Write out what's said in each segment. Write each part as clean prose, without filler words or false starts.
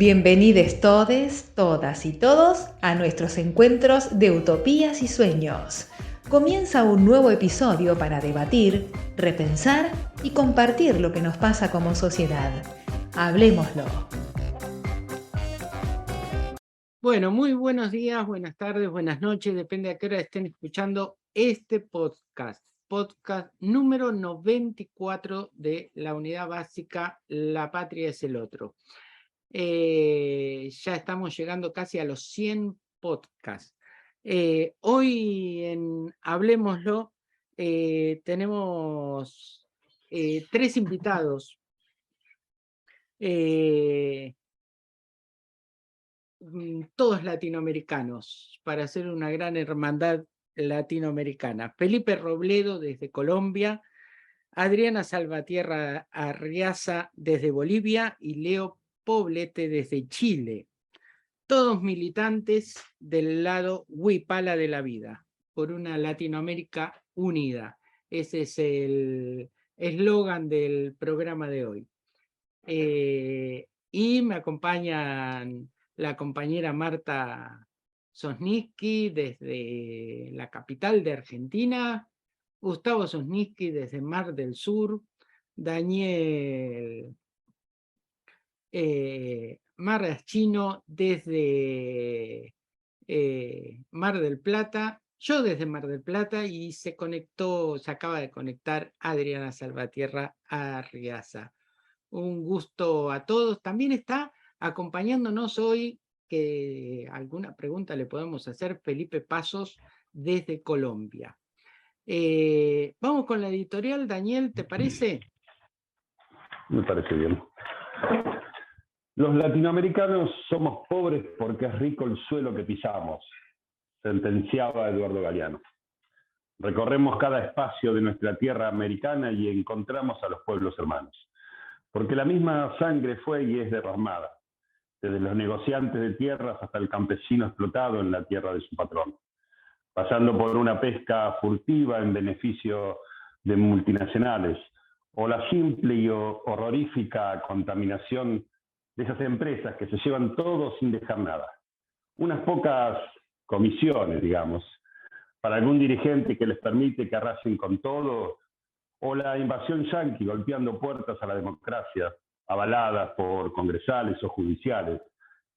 Bienvenidos todes, todas y todos a nuestros encuentros de utopías y sueños. Comienza un nuevo episodio para debatir, repensar y compartir lo que nos pasa como sociedad. Hablemoslo. Bueno, muy buenos días, buenas tardes, buenas noches, depende a qué hora estén escuchando este podcast. Podcast número 94 de la unidad básica La Patria es el Otro. Ya estamos llegando casi a los 100 podcasts. Hoy en Hablemoslo tenemos 3 invitados. Todos latinoamericanos, para hacer una gran hermandad latinoamericana. Felipe Robledo desde Colombia, Adriana Salvatierra Arriaza desde Bolivia y Leo Poblete desde Chile. Todos militantes del lado huipala de la vida, por una Latinoamérica unida. Ese es el eslogan del programa de hoy. Y me acompañan la compañera Marta Sosniski desde la capital de Argentina, Gustavo Sosniski desde Mar del Sur, Daniel Marraschino desde Mar del Plata, yo desde Mar del Plata, y se acaba de conectar Adriana Salvatierra Arriaza. Un gusto a todos. También está acompañándonos hoy, que alguna pregunta le podemos hacer, Felipe Pasos desde Colombia. Vamos con la editorial, Daniel, ¿te parece? Me parece bien. Los latinoamericanos somos pobres porque es rico el suelo que pisamos, sentenciaba Eduardo Galeano. Recorremos cada espacio de nuestra tierra americana y encontramos a los pueblos hermanos, porque la misma sangre fue y es derramada, desde los negociantes de tierras hasta el campesino explotado en la tierra de su patrón, pasando por una pesca furtiva en beneficio de multinacionales, o la simple y horrorífica contaminación de esas empresas que se llevan todo sin dejar nada. Unas pocas comisiones, digamos, para algún dirigente que les permite que arrasen con todo, o la invasión yanqui golpeando puertas a la democracia, avaladas por congresales o judiciales,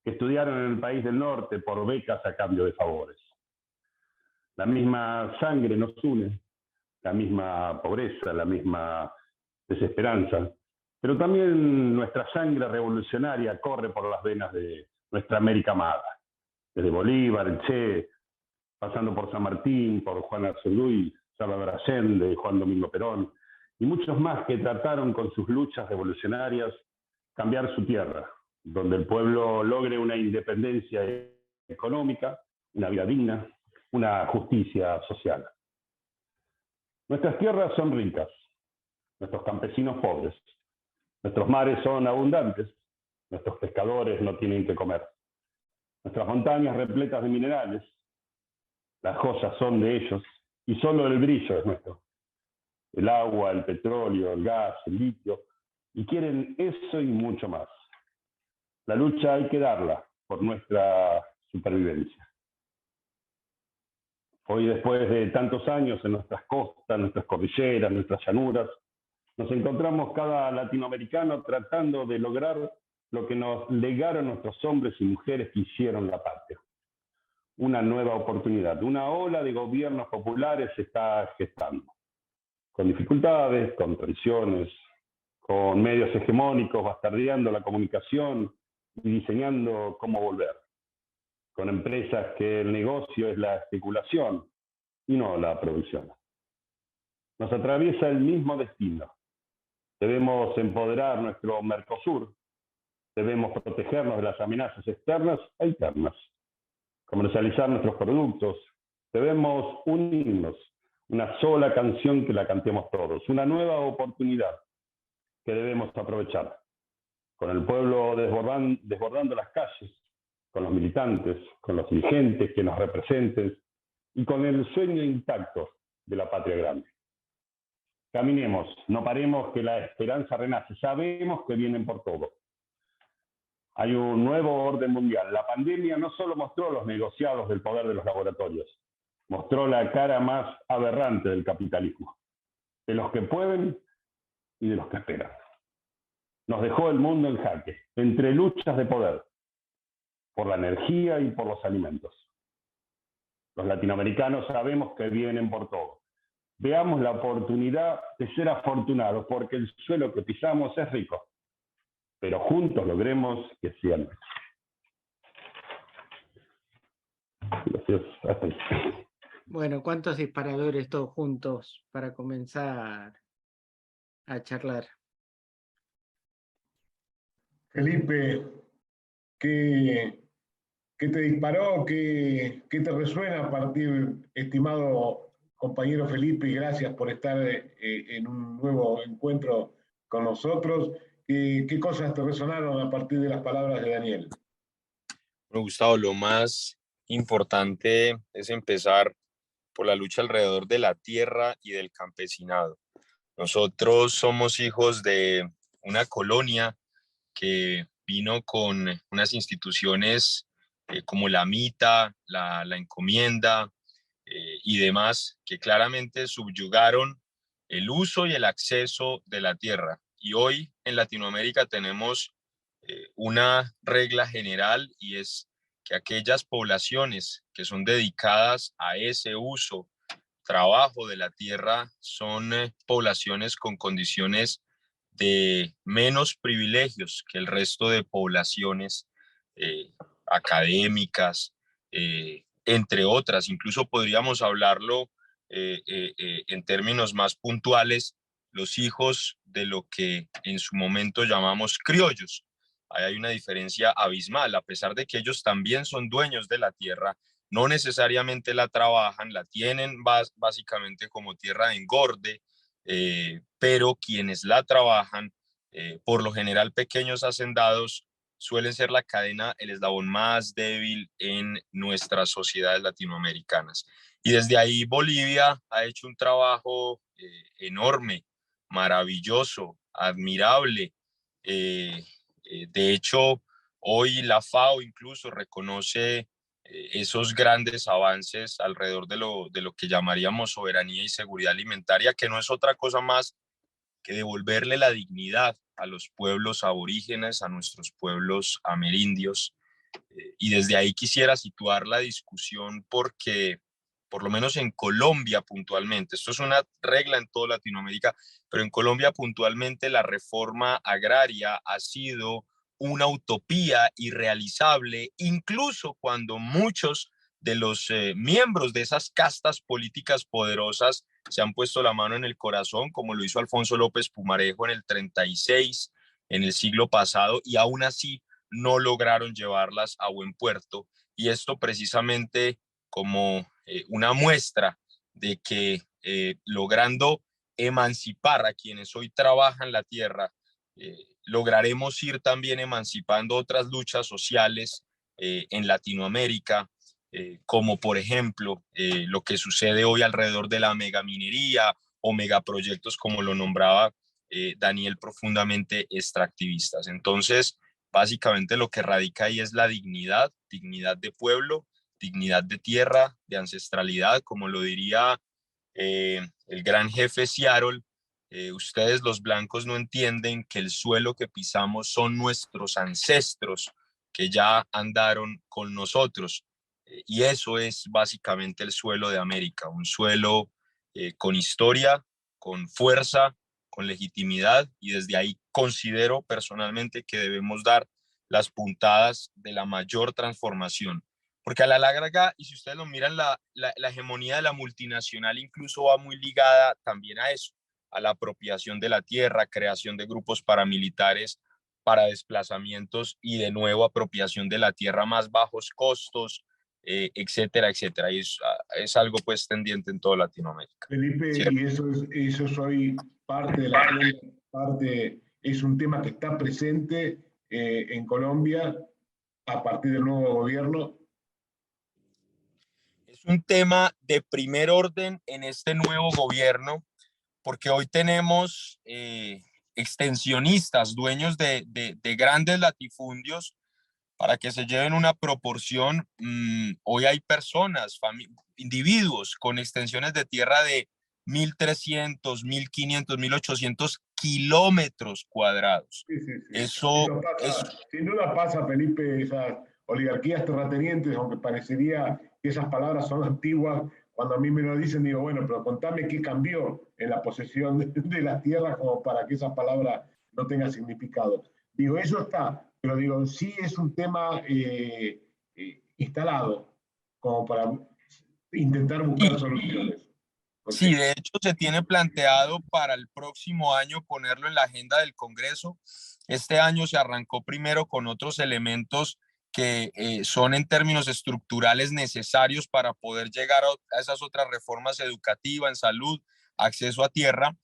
que estudiaron en el país del norte por becas a cambio de favores. La misma sangre nos une, la misma pobreza, la misma desesperanza, pero también nuestra sangre revolucionaria corre por las venas de nuestra América amada, desde Bolívar, el Che, pasando por San Martín, por Juan Arzurduy, Salvador Allende, Juan Domingo Perón, y muchos más que trataron con sus luchas revolucionarias cambiar su tierra, donde el pueblo logre una independencia económica, una vida digna, una justicia social. Nuestras tierras son ricas, nuestros campesinos pobres, nuestros mares son abundantes, nuestros pescadores no tienen que comer, nuestras montañas repletas de minerales, las joyas son de ellos y solo el brillo es nuestro. El agua, el petróleo, el gas, el litio, y quieren eso y mucho más. La lucha hay que darla por nuestra supervivencia. Hoy, después de tantos años en nuestras costas, nuestras cordilleras, nuestras llanuras, nos encontramos cada latinoamericano tratando de lograr lo que nos legaron nuestros hombres y mujeres que hicieron la patria. Una nueva oportunidad, una ola de gobiernos populares se está gestando, con dificultades, con tensiones, con medios hegemónicos bastardeando la comunicación y diseñando cómo volver, con empresas que el negocio es la especulación y no la producción. Nos atraviesa el mismo destino. Debemos empoderar nuestro Mercosur, debemos protegernos de las amenazas externas e internas, comercializar nuestros productos, debemos unirnos, una sola canción que la cantemos todos, una nueva oportunidad que debemos aprovechar, con el pueblo desbordando las calles, con los militantes, con los dirigentes que nos representen y con el sueño intacto de la patria grande. Caminemos, no paremos que la esperanza renace, sabemos que vienen por todo. Hay un nuevo orden mundial. La pandemia no solo mostró los negociados del poder de los laboratorios, mostró la cara más aberrante del capitalismo, de los que pueden y de los que esperan. Nos dejó el mundo en jaque, entre luchas de poder, por la energía y por los alimentos. Los latinoamericanos sabemos que vienen por todo. Veamos la oportunidad de ser afortunados, porque el suelo que pisamos es rico, pero juntos logremos que sea nuestro. Gracias. Hasta ahí. Bueno, ¿cuántos disparadores todos juntos para comenzar a charlar? Felipe, ¿qué te disparó? ¿Qué te resuena a partir, estimado compañero Felipe? Y gracias por estar en un nuevo encuentro con nosotros. ¿Qué cosas te resonaron a partir de las palabras de Daniel? Bueno, Gustavo, lo más importante es empezar por la lucha alrededor de la tierra y del campesinado. Nosotros somos hijos de una colonia que vino con unas instituciones como la Mita, la Encomienda y demás, que claramente subyugaron el uso y el acceso de la tierra. Y hoy en Latinoamérica tenemos una regla general, y es que aquellas poblaciones que son dedicadas a ese uso, trabajo de la tierra, son poblaciones con condiciones de menos privilegios que el resto de poblaciones académicas, entre otras. Incluso podríamos hablarlo en términos más puntuales, los hijos de lo que en su momento llamamos criollos. Ahí hay una diferencia abismal. A pesar de que ellos también son dueños de la tierra, no necesariamente la trabajan, la tienen básicamente como tierra de engorde, pero quienes la trabajan, por lo general pequeños hacendados, suelen ser la cadena, el eslabón más débil en nuestras sociedades latinoamericanas. Y desde ahí Bolivia ha hecho un trabajo enorme, maravilloso, admirable. De hecho, hoy la FAO incluso reconoce esos grandes avances alrededor de lo que llamaríamos soberanía y seguridad alimentaria, que no es otra cosa más que devolverle la dignidad a los pueblos aborígenes, a nuestros pueblos amerindios. Y desde ahí quisiera situar la discusión porque, por lo menos en Colombia puntualmente, esto es una regla en toda Latinoamérica, pero en Colombia puntualmente la reforma agraria ha sido una utopía irrealizable, incluso cuando muchos de los miembros de esas castas políticas poderosas se han puesto la mano en el corazón, como lo hizo Alfonso López Pumarejo en el 36, en el siglo pasado, y aún así no lograron llevarlas a buen puerto. Y esto precisamente como una muestra de que logrando emancipar a quienes hoy trabajan la tierra, lograremos ir también emancipando otras luchas sociales en Latinoamérica, como por ejemplo lo que sucede hoy alrededor de la megaminería o megaproyectos, como lo nombraba Daniel, profundamente extractivistas. Entonces, básicamente lo que radica ahí es la dignidad, dignidad de pueblo, dignidad de tierra, de ancestralidad, como lo diría el gran jefe Seattle. Ustedes los blancos no entienden que el suelo que pisamos son nuestros ancestros que ya andaron con nosotros. Y eso es básicamente el suelo de América, un suelo con historia, con fuerza, con legitimidad, y desde ahí considero personalmente que debemos dar las puntadas de la mayor transformación. Porque a la larga, y si ustedes lo miran, la hegemonía de la multinacional incluso va muy ligada también a eso, a la apropiación de la tierra, creación de grupos paramilitares para desplazamientos y de nuevo apropiación de la tierra a más bajos costos, etcétera, etcétera. Y es algo pues tendiente en toda Latinoamérica. Felipe, ¿Cierto? y eso es hoy parte de la agenda, es un tema que está presente en Colombia a partir del nuevo gobierno. Es un tema de primer orden en este nuevo gobierno, porque hoy tenemos extensionistas, dueños de grandes latifundios, Para que se lleven una proporción, hoy hay personas, individuos con extensiones de tierra de 1.300, 1.500, 1.800 kilómetros cuadrados. Sí, sí, sí. Eso es... Sin duda pasa, Felipe, esas oligarquías terratenientes, aunque parecería que esas palabras son antiguas, cuando a mí me lo dicen, digo, bueno, pero contame qué cambió en la posesión de las tierras como para que esa palabra no tenga significado. Digo, eso está, pero digo, sí es un tema instalado, como para intentar buscar soluciones. Sí, Porque, de hecho se tiene planteado para el próximo año ponerlo en la agenda del Congreso. Este año se arrancó primero con otros elementos que son en términos estructurales necesarios para poder llegar a esas otras reformas educativas, en salud, acceso a tierra.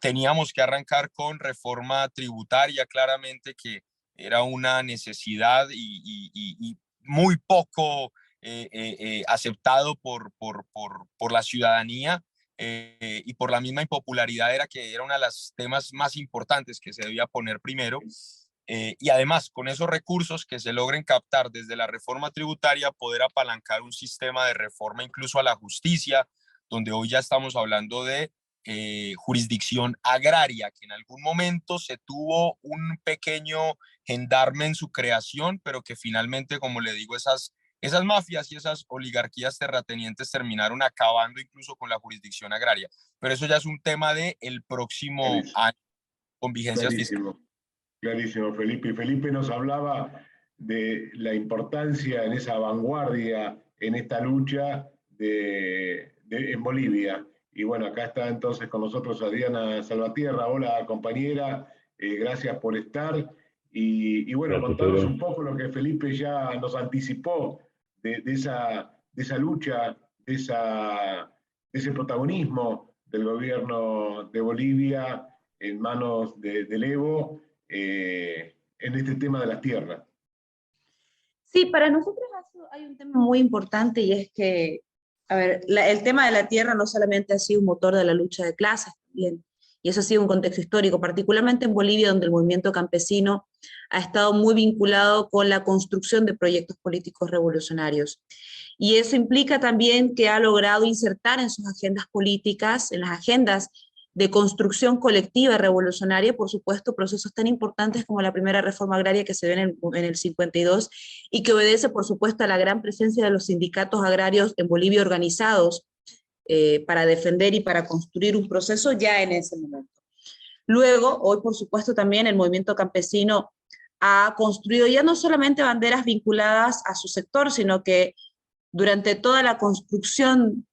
Teníamos que arrancar con reforma tributaria, claramente que era una necesidad y muy poco aceptado por la ciudadanía y por la misma impopularidad, era que era uno de los temas más importantes que se debía poner primero. Y además, con esos recursos que se logren captar desde la reforma tributaria, poder apalancar un sistema de reforma incluso a la justicia, donde hoy ya estamos hablando de jurisdicción agraria, que en algún momento se tuvo un pequeño gendarme en su creación, pero que finalmente, como le digo, esas mafias y esas oligarquías terratenientes terminaron acabando incluso con la jurisdicción agraria. Pero eso ya es un tema del próximo año con vigencias fiscales. Clarísimo, Felipe. Y Felipe nos hablaba de la importancia en esa vanguardia, en esta lucha en Bolivia. Y bueno, acá está entonces con nosotros Adriana Salvatierra. Hola, compañera. Gracias por estar. Y bueno, Gracias, contanos Pedro. un poco lo que Felipe ya nos anticipó de esa lucha, de ese protagonismo del gobierno de Bolivia en manos del Evo en este tema de las tierras. Sí, para nosotros hay un tema muy importante y es que, a ver, el tema de la tierra no solamente ha sido un motor de la lucha de clases también, y eso ha sido un contexto histórico, particularmente en Bolivia, donde el movimiento campesino ha estado muy vinculado con la construcción de proyectos políticos revolucionarios. Y eso implica también que ha logrado insertar en sus agendas políticas, en las agendas de construcción colectiva revolucionaria, por supuesto, procesos tan importantes como la primera reforma agraria que se ve en el 52 y que obedece, por supuesto, a la gran presencia de los sindicatos agrarios en Bolivia organizados para defender y para construir un proceso ya en ese momento. Luego, hoy, por supuesto, también el movimiento campesino ha construido ya no solamente banderas vinculadas a su sector, sino que durante toda la construcción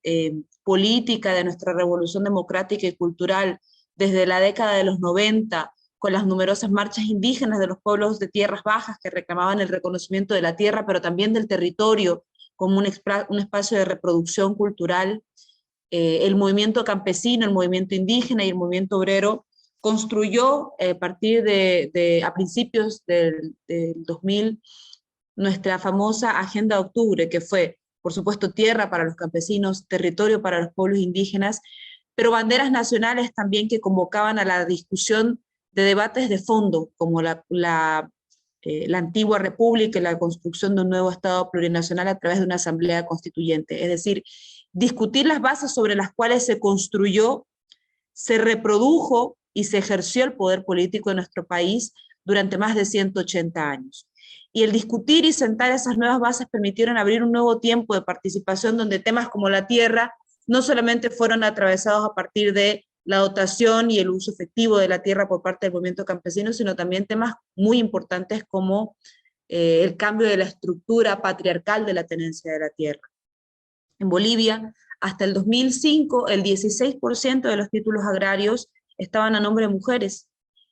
política de nuestra revolución democrática y cultural, desde la década de los 90, con las numerosas marchas indígenas de los pueblos de tierras bajas que reclamaban el reconocimiento de la tierra, pero también del territorio como un espacio de reproducción cultural, el movimiento campesino, el movimiento indígena y el movimiento obrero construyó a principios del 2000 nuestra famosa Agenda de Octubre, que fue, por supuesto, tierra para los campesinos, territorio para los pueblos indígenas, pero banderas nacionales también que convocaban a la discusión de debates de fondo, como la antigua república y la construcción de un nuevo Estado plurinacional a través de una asamblea constituyente. Es decir, discutir las bases sobre las cuales se construyó, se reprodujo y se ejerció el poder político de nuestro país durante más de 180 años. Y el discutir y sentar esas nuevas bases permitieron abrir un nuevo tiempo de participación donde temas como la tierra no solamente fueron atravesados a partir de la dotación y el uso efectivo de la tierra por parte del movimiento campesino, sino también temas muy importantes como el cambio de la estructura patriarcal de la tenencia de la tierra. En Bolivia, hasta el 2005, el 16% de los títulos agrarios estaban a nombre de mujeres,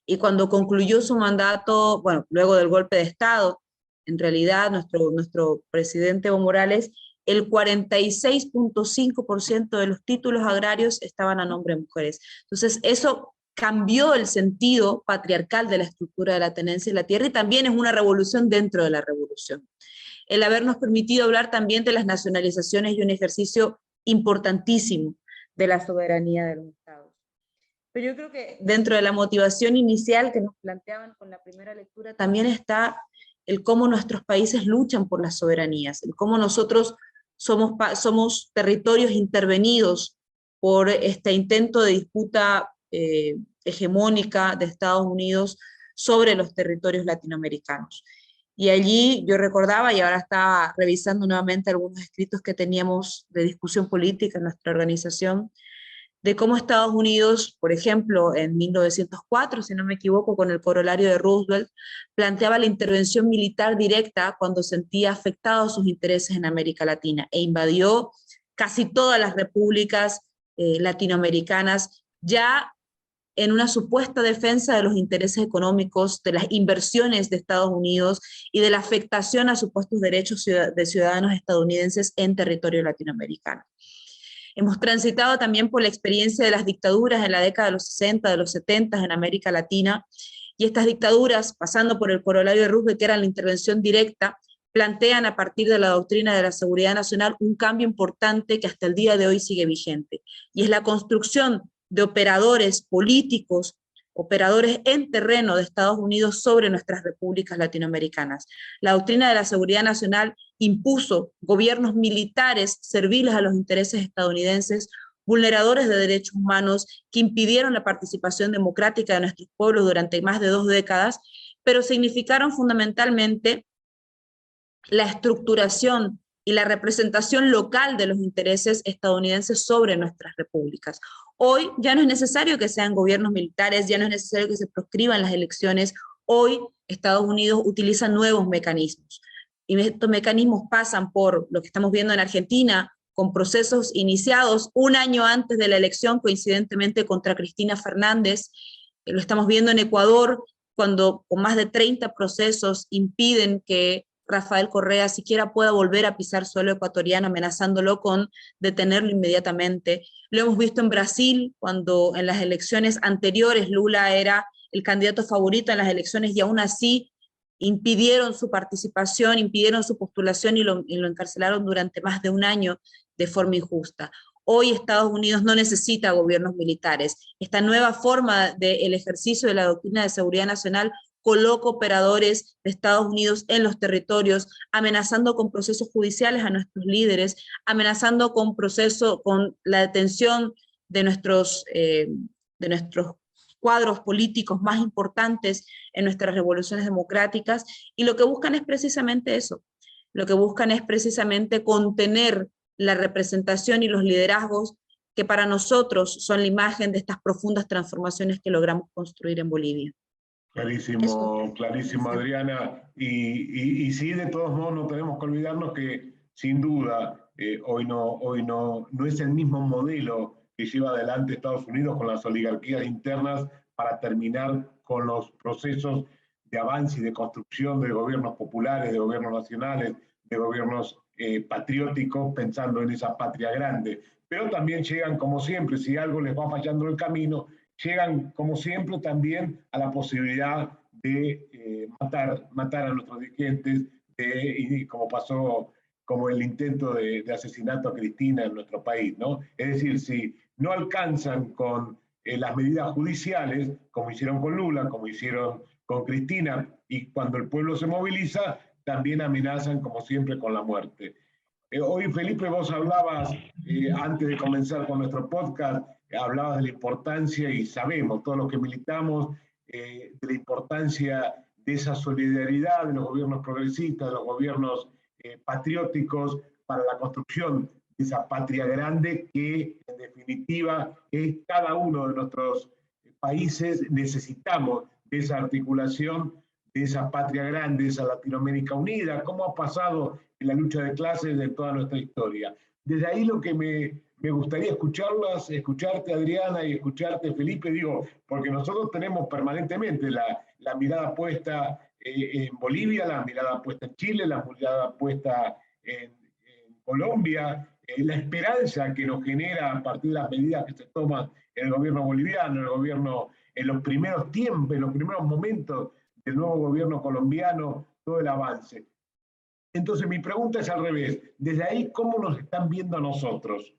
y cuando concluyó su mandato, bueno, luego del golpe de Estado, en realidad nuestro presidente Evo Morales, el 46.5% de los títulos agrarios estaban a nombre de mujeres. Entonces, eso cambió el sentido patriarcal de la estructura de la tenencia de la tierra y también es una revolución dentro de la revolución. El habernos permitido hablar también de las nacionalizaciones y un ejercicio importantísimo de la soberanía de los estados. Pero yo creo que dentro de la motivación inicial que nos planteaban con la primera lectura también está el cómo nuestros países luchan por las soberanías, el cómo nosotros somos territorios intervenidos por este intento de disputa hegemónica de Estados Unidos sobre los territorios latinoamericanos. Y allí yo recordaba, y ahora estaba revisando nuevamente algunos escritos que teníamos de discusión política en nuestra organización, de cómo Estados Unidos, por ejemplo, en 1904, si no me equivoco, con el corolario de Roosevelt, planteaba la intervención militar directa cuando sentía afectados sus intereses en América Latina, e invadió casi todas las repúblicas latinoamericanas, ya en una supuesta defensa de los intereses económicos, de las inversiones de Estados Unidos y de la afectación a supuestos derechos de ciudadanos estadounidenses en territorio latinoamericano. Hemos transitado también por la experiencia de las dictaduras en la década de los 60, de los 70 en América Latina, y estas dictaduras, pasando por el corolario de Roosevelt, que era la intervención directa, plantean a partir de la doctrina de la seguridad nacional un cambio importante que hasta el día de hoy sigue vigente, y es la construcción de operadores políticos, operadores en terreno de Estados Unidos sobre nuestras repúblicas latinoamericanas. La doctrina de la seguridad nacional impuso gobiernos militares serviles a los intereses estadounidenses, vulneradores de derechos humanos, que impidieron la participación democrática de nuestros pueblos durante más de 2 décadas, pero significaron fundamentalmente la estructuración y la representación local de los intereses estadounidenses sobre nuestras repúblicas. Hoy ya no es necesario que sean gobiernos militares, ya no es necesario que se proscriban las elecciones. Hoy Estados Unidos utiliza nuevos mecanismos. Y estos mecanismos pasan por lo que estamos viendo en Argentina, con procesos iniciados un año antes de la elección, coincidentemente contra Cristina Fernández. Lo estamos viendo en Ecuador, cuando con más de 30 procesos impiden que Rafael Correa siquiera pueda volver a pisar suelo ecuatoriano, amenazándolo con detenerlo inmediatamente. Lo hemos visto en Brasil, cuando en las elecciones anteriores Lula era el candidato favorito en las elecciones y aún así impidieron su participación, impidieron su postulación y lo encarcelaron durante más de un año de forma injusta. Hoy Estados Unidos no necesita gobiernos militares. Esta nueva forma del ejercicio de la doctrina de seguridad nacional coloca operadores de Estados Unidos en los territorios, amenazando con procesos judiciales a nuestros líderes, amenazando con la detención de nuestros cuadros políticos más importantes en nuestras revoluciones democráticas, y lo que buscan es precisamente eso, lo que buscan es precisamente contener la representación y los liderazgos que para nosotros son la imagen de estas profundas transformaciones que logramos construir en Bolivia. Clarísimo, clarísimo, Adriana. Y sí, de todos modos, no tenemos que olvidarnos que, sin duda, hoy no es el mismo modelo que lleva adelante Estados Unidos con las oligarquías internas para terminar con los procesos de avance y de construcción de gobiernos populares, de gobiernos nacionales, de gobiernos patrióticos, pensando en esa patria grande. Pero también llegan, como siempre, si algo les va fallando en el camino, llegan, como siempre, también a la posibilidad de matar a nuestros dirigentes, y como pasó, como el intento de asesinato a Cristina en nuestro país, ¿no? Es decir, si no alcanzan con las medidas judiciales, como hicieron con Lula, como hicieron con Cristina, y cuando el pueblo se moviliza, también amenazan, como siempre, con la muerte. Hoy, Felipe, vos hablabas, antes de comenzar con nuestro podcast, hablabas de la importancia, y sabemos, todos los que militamos, de la importancia de esa solidaridad de los gobiernos progresistas, de los gobiernos patrióticos para la construcción de esa patria grande que, en definitiva, es cada uno de nuestros países. Necesitamos de esa articulación, de esa patria grande, de esa Latinoamérica unida, como ha pasado en la lucha de clases de toda nuestra historia. Desde ahí lo que me gustaría escucharte, Adriana, y escucharte, Felipe, digo, porque nosotros tenemos permanentemente la mirada puesta en Bolivia, la mirada puesta en Chile, la mirada puesta en Colombia, la esperanza que nos genera a partir de las medidas que se toman en el gobierno boliviano, en los primeros tiempos, en los primeros momentos del nuevo gobierno colombiano, todo el avance. Entonces mi pregunta es al revés, desde ahí, ¿cómo nos están viendo a nosotros?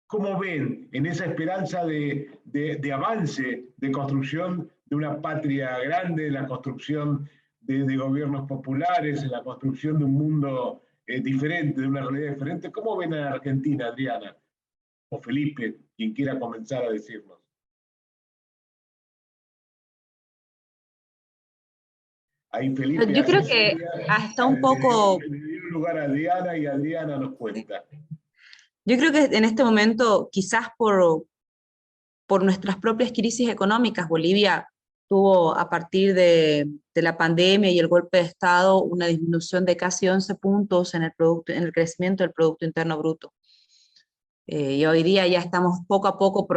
¿Cómo ven en esa esperanza de avance, de construcción de una patria grande, de la construcción de gobiernos populares, en la construcción de un mundo diferente, de una realidad diferente. ¿Cómo ven a Argentina, Adriana? O Felipe, quien quiera comenzar a decirnos. Ahí Felipe, Yo creo que hasta un poco, le dio lugar a Adriana y Adriana nos cuenta. yo creo que en este momento, quizás por nuestras propias crisis económicas, Bolivia tuvo a partir de la pandemia y el golpe de Estado una disminución de casi 11 puntos en el crecimiento del Producto Interno Bruto. Y hoy día ya estamos poco a poco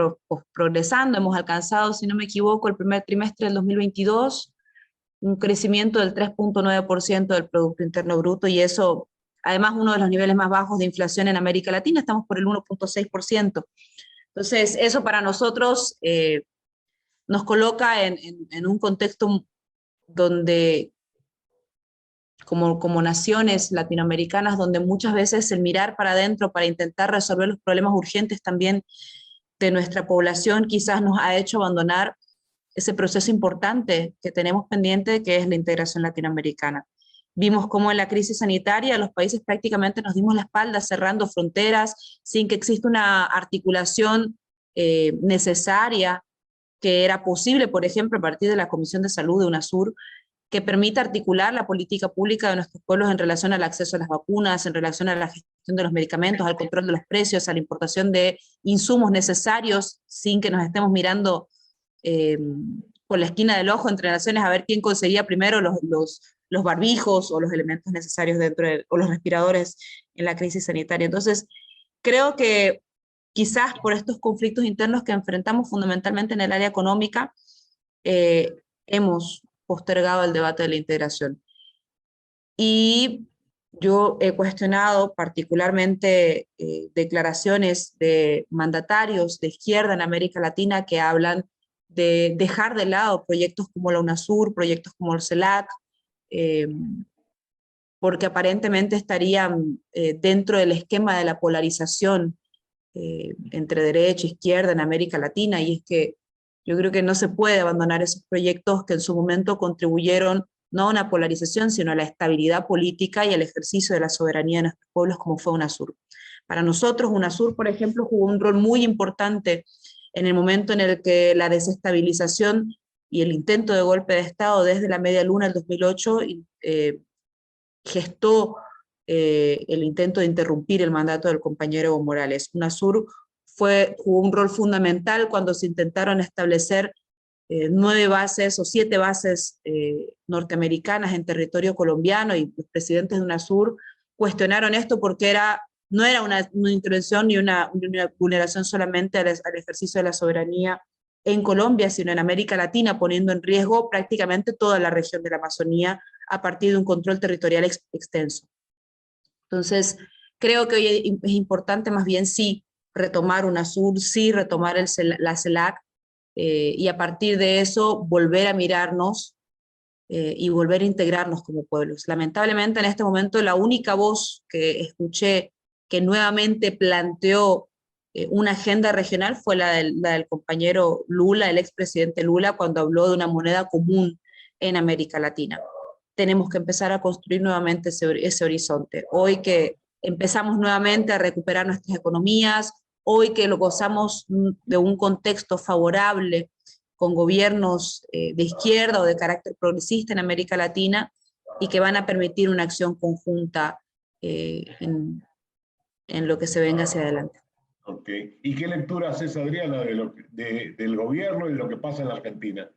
progresando, hemos alcanzado, si no me equivoco, el primer trimestre del 2022, un crecimiento del 3.9% del Producto Interno Bruto, y eso, además, uno de los niveles más bajos de inflación en América Latina, estamos por el 1.6%. Entonces, eso para nosotros nos coloca en un contexto donde, como naciones latinoamericanas, donde muchas veces el mirar para adentro para intentar resolver los problemas urgentes también de nuestra población quizás nos ha hecho abandonar ese proceso importante que tenemos pendiente, que es la integración latinoamericana. Vimos cómo en la crisis sanitaria los países prácticamente nos dimos la espalda cerrando fronteras sin que exista una articulación necesaria que era posible, por ejemplo, a partir de la Comisión de Salud de UNASUR, que permita articular la política pública de nuestros pueblos en relación al acceso a las vacunas, en relación a la gestión de los medicamentos, al control de los precios, a la importación de insumos necesarios, sin que nos estemos mirando por la esquina del ojo entre naciones a ver quién conseguía primero los barbijos o los elementos necesarios o los respiradores en la crisis sanitaria. Entonces, creo que quizás por estos conflictos internos que enfrentamos fundamentalmente en el área económica, hemos postergado el debate de la integración. Y yo he cuestionado particularmente declaraciones de mandatarios de izquierda en América Latina que hablan de dejar de lado proyectos como la UNASUR, proyectos como el CELAC, porque aparentemente estarían dentro del esquema de la polarización entre derecha e izquierda en América Latina, y es que yo creo que no se puede abandonar esos proyectos que en su momento contribuyeron no a una polarización, sino a la estabilidad política y al ejercicio de la soberanía de nuestros pueblos, como fue UNASUR. Para nosotros, UNASUR, por ejemplo, jugó un rol muy importante en el momento en el que la desestabilización y el intento de golpe de Estado desde la media luna del 2008 gestó el intento de interrumpir el mandato del compañero Evo Morales. UNASUR jugó un rol fundamental cuando se intentaron establecer 9 bases o 7 bases norteamericanas en territorio colombiano, y los presidentes de UNASUR cuestionaron esto porque no era una intervención ni una vulneración solamente al ejercicio de la soberanía en Colombia, sino en América Latina, poniendo en riesgo prácticamente toda la región de la Amazonía a partir de un control territorial extenso. Entonces, creo que hoy es importante más bien sí retomar UNASUR, sí retomar la CELAC, y a partir de eso volver a mirarnos y volver a integrarnos como pueblos. Lamentablemente en este momento la única voz que escuché que nuevamente planteó una agenda regional fue la del compañero Lula, el expresidente Lula, cuando habló de una moneda común en América Latina. Tenemos que empezar a construir nuevamente ese horizonte. Hoy que empezamos nuevamente a recuperar nuestras economías, hoy que lo gozamos de un contexto favorable con gobiernos de izquierda o de carácter progresista en América Latina, y que van a permitir una acción conjunta en lo que se venga hacia adelante. Okay. ¿Y qué lectura haces, Adriana, del gobierno y de lo que pasa en la Argentina?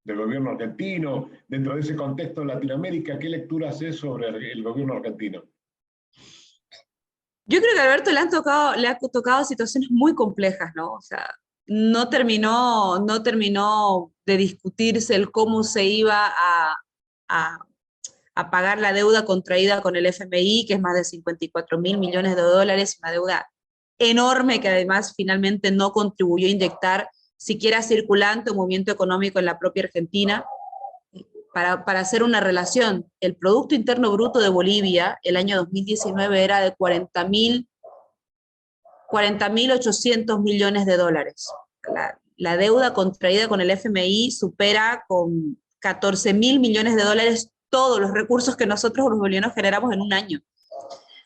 Del gobierno argentino, dentro de ese contexto de Latinoamérica, ¿qué lectura haces sobre el gobierno argentino? Yo creo que a Alberto le ha tocado situaciones muy complejas, ¿no? O sea, no terminó de discutirse el cómo se iba a pagar la deuda contraída con el FMI, que es más de 54.000 millones de dólares, una deuda enorme que además finalmente no contribuyó a inyectar siquiera circulante o movimiento económico en la propia Argentina. Para hacer una relación, el Producto Interno Bruto de Bolivia el año 2019 era de 40.800 millones de dólares. La deuda contraída con el FMI supera con 14.000 millones de dólares todos los recursos que nosotros los bolivianos generamos en un año.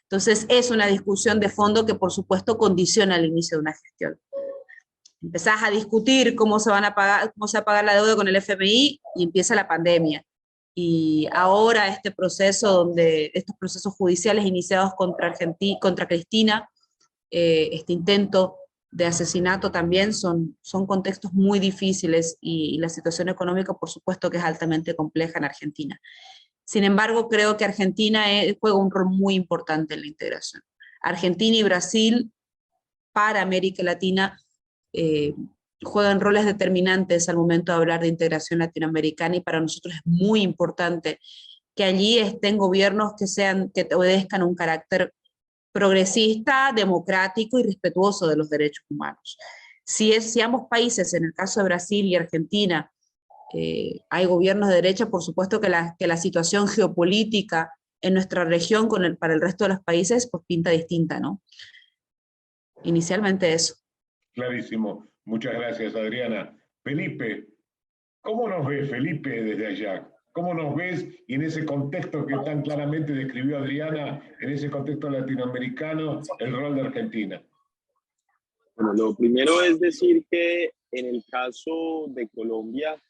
Entonces es una discusión de fondo que por supuesto condiciona el inicio de una gestión. Empezás a discutir cómo se va a pagar la deuda con el FMI y empieza la pandemia. Y ahora este proceso estos procesos judiciales iniciados contra Cristina, este intento de asesinato también son contextos muy difíciles y la situación económica por supuesto que es altamente compleja en Argentina. Sin embargo, creo que Argentina juega un rol muy importante en la integración. Argentina y Brasil para América Latina juegan roles determinantes al momento de hablar de integración latinoamericana y para nosotros es muy importante que allí estén gobiernos que obedezcan un carácter progresista, democrático y respetuoso de los derechos humanos. Si ambos países, en el caso de Brasil y Argentina, hay gobiernos de derecha, por supuesto que la situación geopolítica en nuestra región para el resto de los países pues pinta distinta, ¿no? Inicialmente eso. Clarísimo. Muchas gracias, Adriana. Felipe, ¿cómo nos ves, Felipe, desde allá? ¿Cómo nos ves y en ese contexto que tan claramente describió Adriana, en ese contexto latinoamericano, el rol de Argentina? Bueno, lo primero es decir que en el caso de Colombia,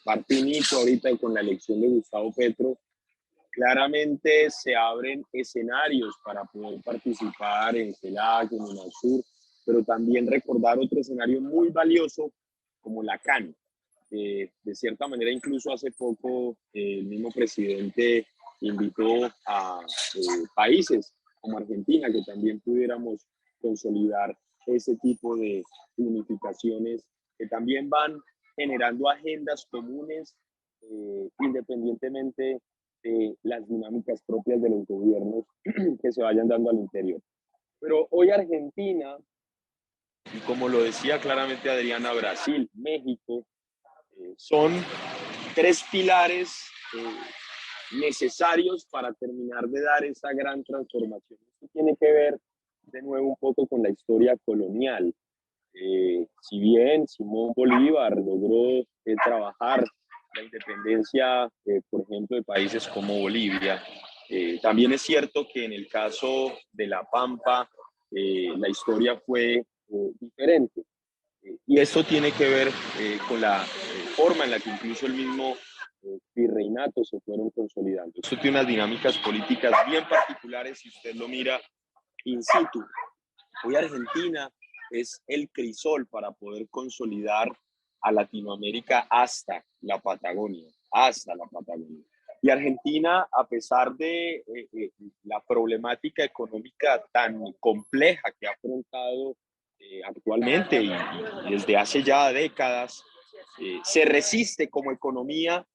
parte inicio ahorita con la elección de Gustavo Petro, claramente se abren escenarios para poder participar en CELAC, en UNASUR, pero también recordar otro escenario muy valioso como la CAN. De cierta manera, incluso hace poco el mismo presidente invitó a países como Argentina que también pudiéramos consolidar ese tipo de unificaciones que también van generando agendas comunes independientemente de las dinámicas propias de los gobiernos que se vayan dando al interior. Pero hoy Argentina, y como lo decía claramente Adriana, Brasil, México, son tres pilares necesarios para terminar de dar esa gran transformación. Esto tiene que ver de nuevo un poco con la historia colonial. Si bien Simón Bolívar logró trabajar la independencia, por ejemplo, de países como Bolivia, también es cierto que en el caso de La Pampa la historia fue diferente. Y esto tiene que ver con la forma en la que incluso el mismo virreinato se fueron consolidando. Esto tiene unas dinámicas políticas bien particulares si usted lo mira in situ. Hoy Argentina es el crisol para poder consolidar a Latinoamérica hasta la Patagonia, Y Argentina, a pesar de la problemática económica tan compleja que ha afrontado actualmente y desde hace ya décadas, se resiste como economía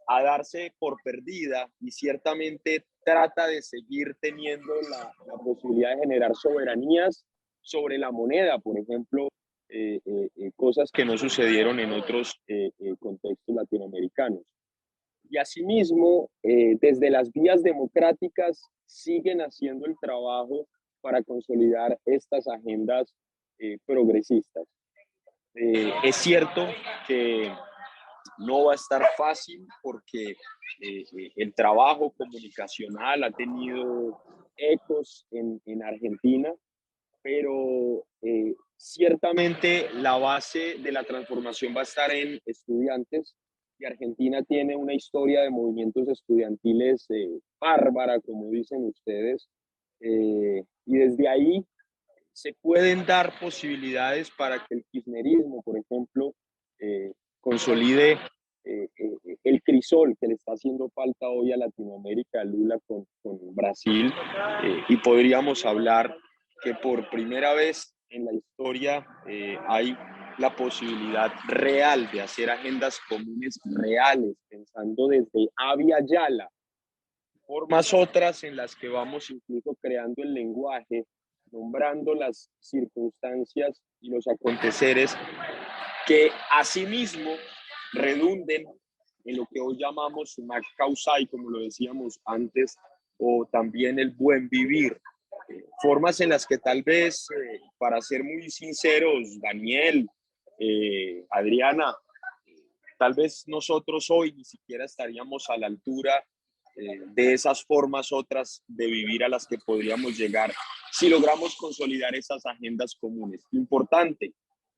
a darse por perdida y ciertamente trata de seguir teniendo la posibilidad de generar soberanías sobre la moneda, por ejemplo, cosas que no sucedieron en otros contextos latinoamericanos. Y asimismo, desde las vías democráticas siguen haciendo el trabajo para consolidar estas agendas progresistas. Es cierto que no va a estar fácil porque el trabajo comunicacional ha tenido ecos en Argentina, pero ciertamente la base de la transformación va a estar en estudiantes y Argentina tiene una historia de movimientos estudiantiles bárbara, como dicen ustedes, y desde ahí se pueden dar posibilidades para que el kirchnerismo, por ejemplo, consolide el crisol que le está haciendo falta hoy a Latinoamérica, Lula con Brasil, y podríamos hablar que por primera vez en la historia hay la posibilidad real de hacer agendas comunes reales, pensando desde Abya Yala, formas otras en las que vamos incluso creando el lenguaje, nombrando las circunstancias y los aconteceres que asimismo redunden en lo que hoy llamamos sumac causai, como lo decíamos antes, o también el buen vivir. Formas en las que tal vez, para ser muy sinceros, Daniel, Adriana, Tal vez nosotros hoy ni siquiera estaríamos a la altura de esas formas otras de vivir a las que podríamos llegar si logramos consolidar esas agendas comunes. Importante,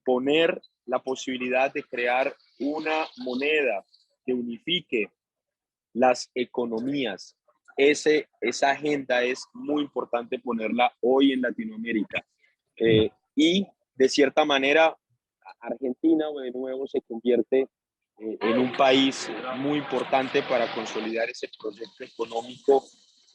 poner la posibilidad de crear una moneda que unifique las economías. Esa agenda es muy importante ponerla hoy en Latinoamérica. Y de cierta manera, Argentina de nuevo se convierte en un país muy importante para consolidar ese proyecto económico,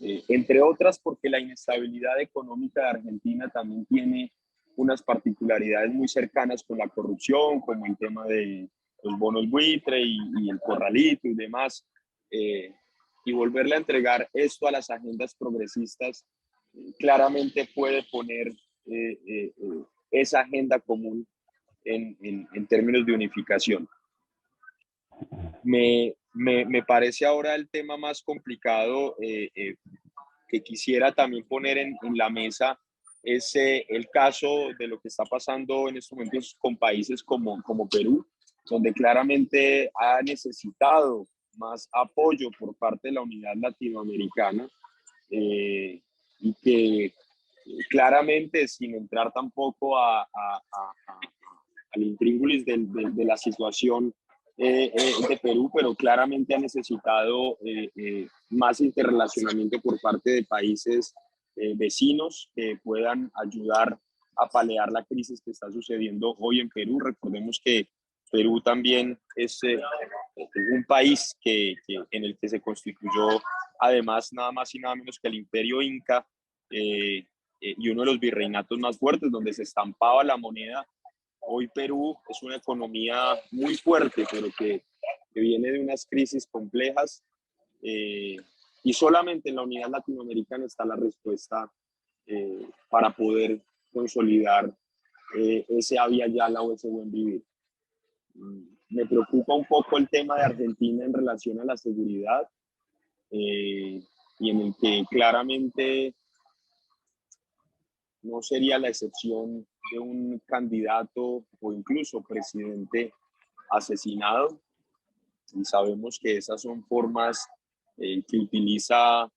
entre otras porque la inestabilidad económica de Argentina también tiene unas particularidades muy cercanas con la corrupción, como el tema de los bonos buitre y el corralito y demás. Y volverle a entregar esto a las agendas progresistas claramente puede poner esa agenda común en términos de unificación. Me parece ahora el tema más complicado que quisiera también poner en la mesa es el caso de lo que está pasando en estos momentos con países como Perú, donde claramente ha necesitado más apoyo por parte de la unidad latinoamericana y que claramente, sin entrar tampoco al intríngulis de la situación de Perú, pero claramente ha necesitado más interrelacionamiento por parte de países vecinos que puedan ayudar a paliar la crisis que está sucediendo hoy en Perú. Recordemos que Perú también es un país en el que se constituyó además nada más y nada menos que el Imperio Inca y uno de los virreinatos más fuertes donde se estampaba la moneda. Hoy Perú es una economía muy fuerte, pero que viene de unas crisis complejas y solamente en la unidad latinoamericana está la respuesta para poder consolidar ese había yala o ese buen vivir. Me preocupa un poco el tema de Argentina en relación a la seguridad y en el que claramente no sería la excepción de un candidato o incluso presidente asesinado. Y sabemos que esas son formas que utiliza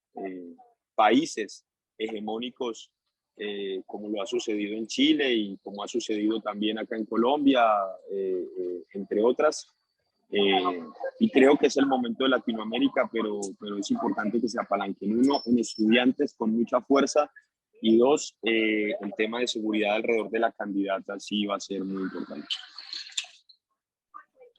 países hegemónicos como lo ha sucedido en Chile y como ha sucedido también acá en Colombia, entre otras. Y creo que es el momento de Latinoamérica, pero es importante que se apalanquen, uno, en estudiantes con mucha fuerza, y dos, el tema de seguridad alrededor de la candidata sí va a ser muy importante.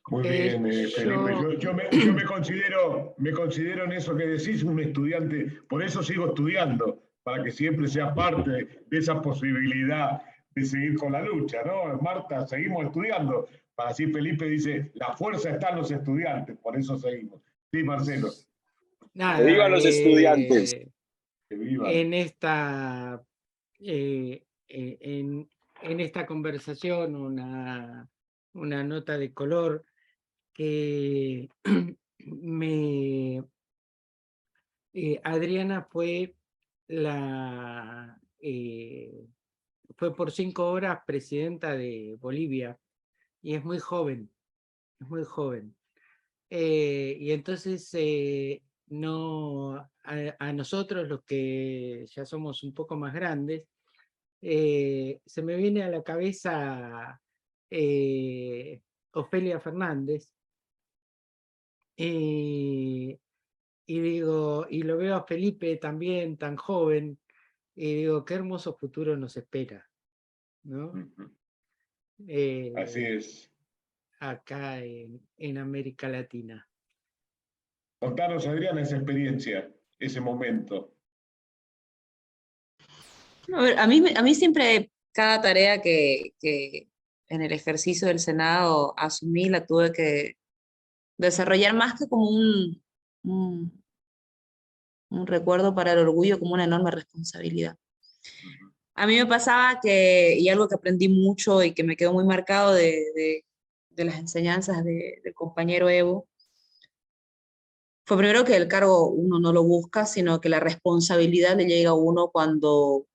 Muy bien, Felipe. Yo me considero en eso que decís un estudiante, por eso sigo estudiando, para que siempre sea parte de esa posibilidad de seguir con la lucha, ¿no? Marta, seguimos estudiando. Para así Felipe dice, la fuerza está en los estudiantes, por eso seguimos. Sí, Marcelo. Nada, ¡Que vivan los estudiantes! Que vivan. En esta conversación, una nota de color que Adriana fue por 5 horas presidenta de Bolivia y es muy joven, y entonces a nosotros los que ya somos un poco más grandes, se me viene a la cabeza Ofelia Fernández, y digo, y lo veo a Felipe también tan joven, y digo, qué hermoso futuro nos espera, ¿no? Así es. Acá en América Latina. Contanos, Adriana, esa experiencia, ese momento. A ver, a mí siempre cada tarea que en el ejercicio del Senado asumí la tuve que desarrollar más que como un recuerdo para el orgullo, como una enorme responsabilidad. A mí me pasaba y algo que aprendí mucho y que me quedó muy marcado de las enseñanzas del compañero Evo, fue primero que el cargo uno no lo busca, sino que la responsabilidad le llega a uno cuando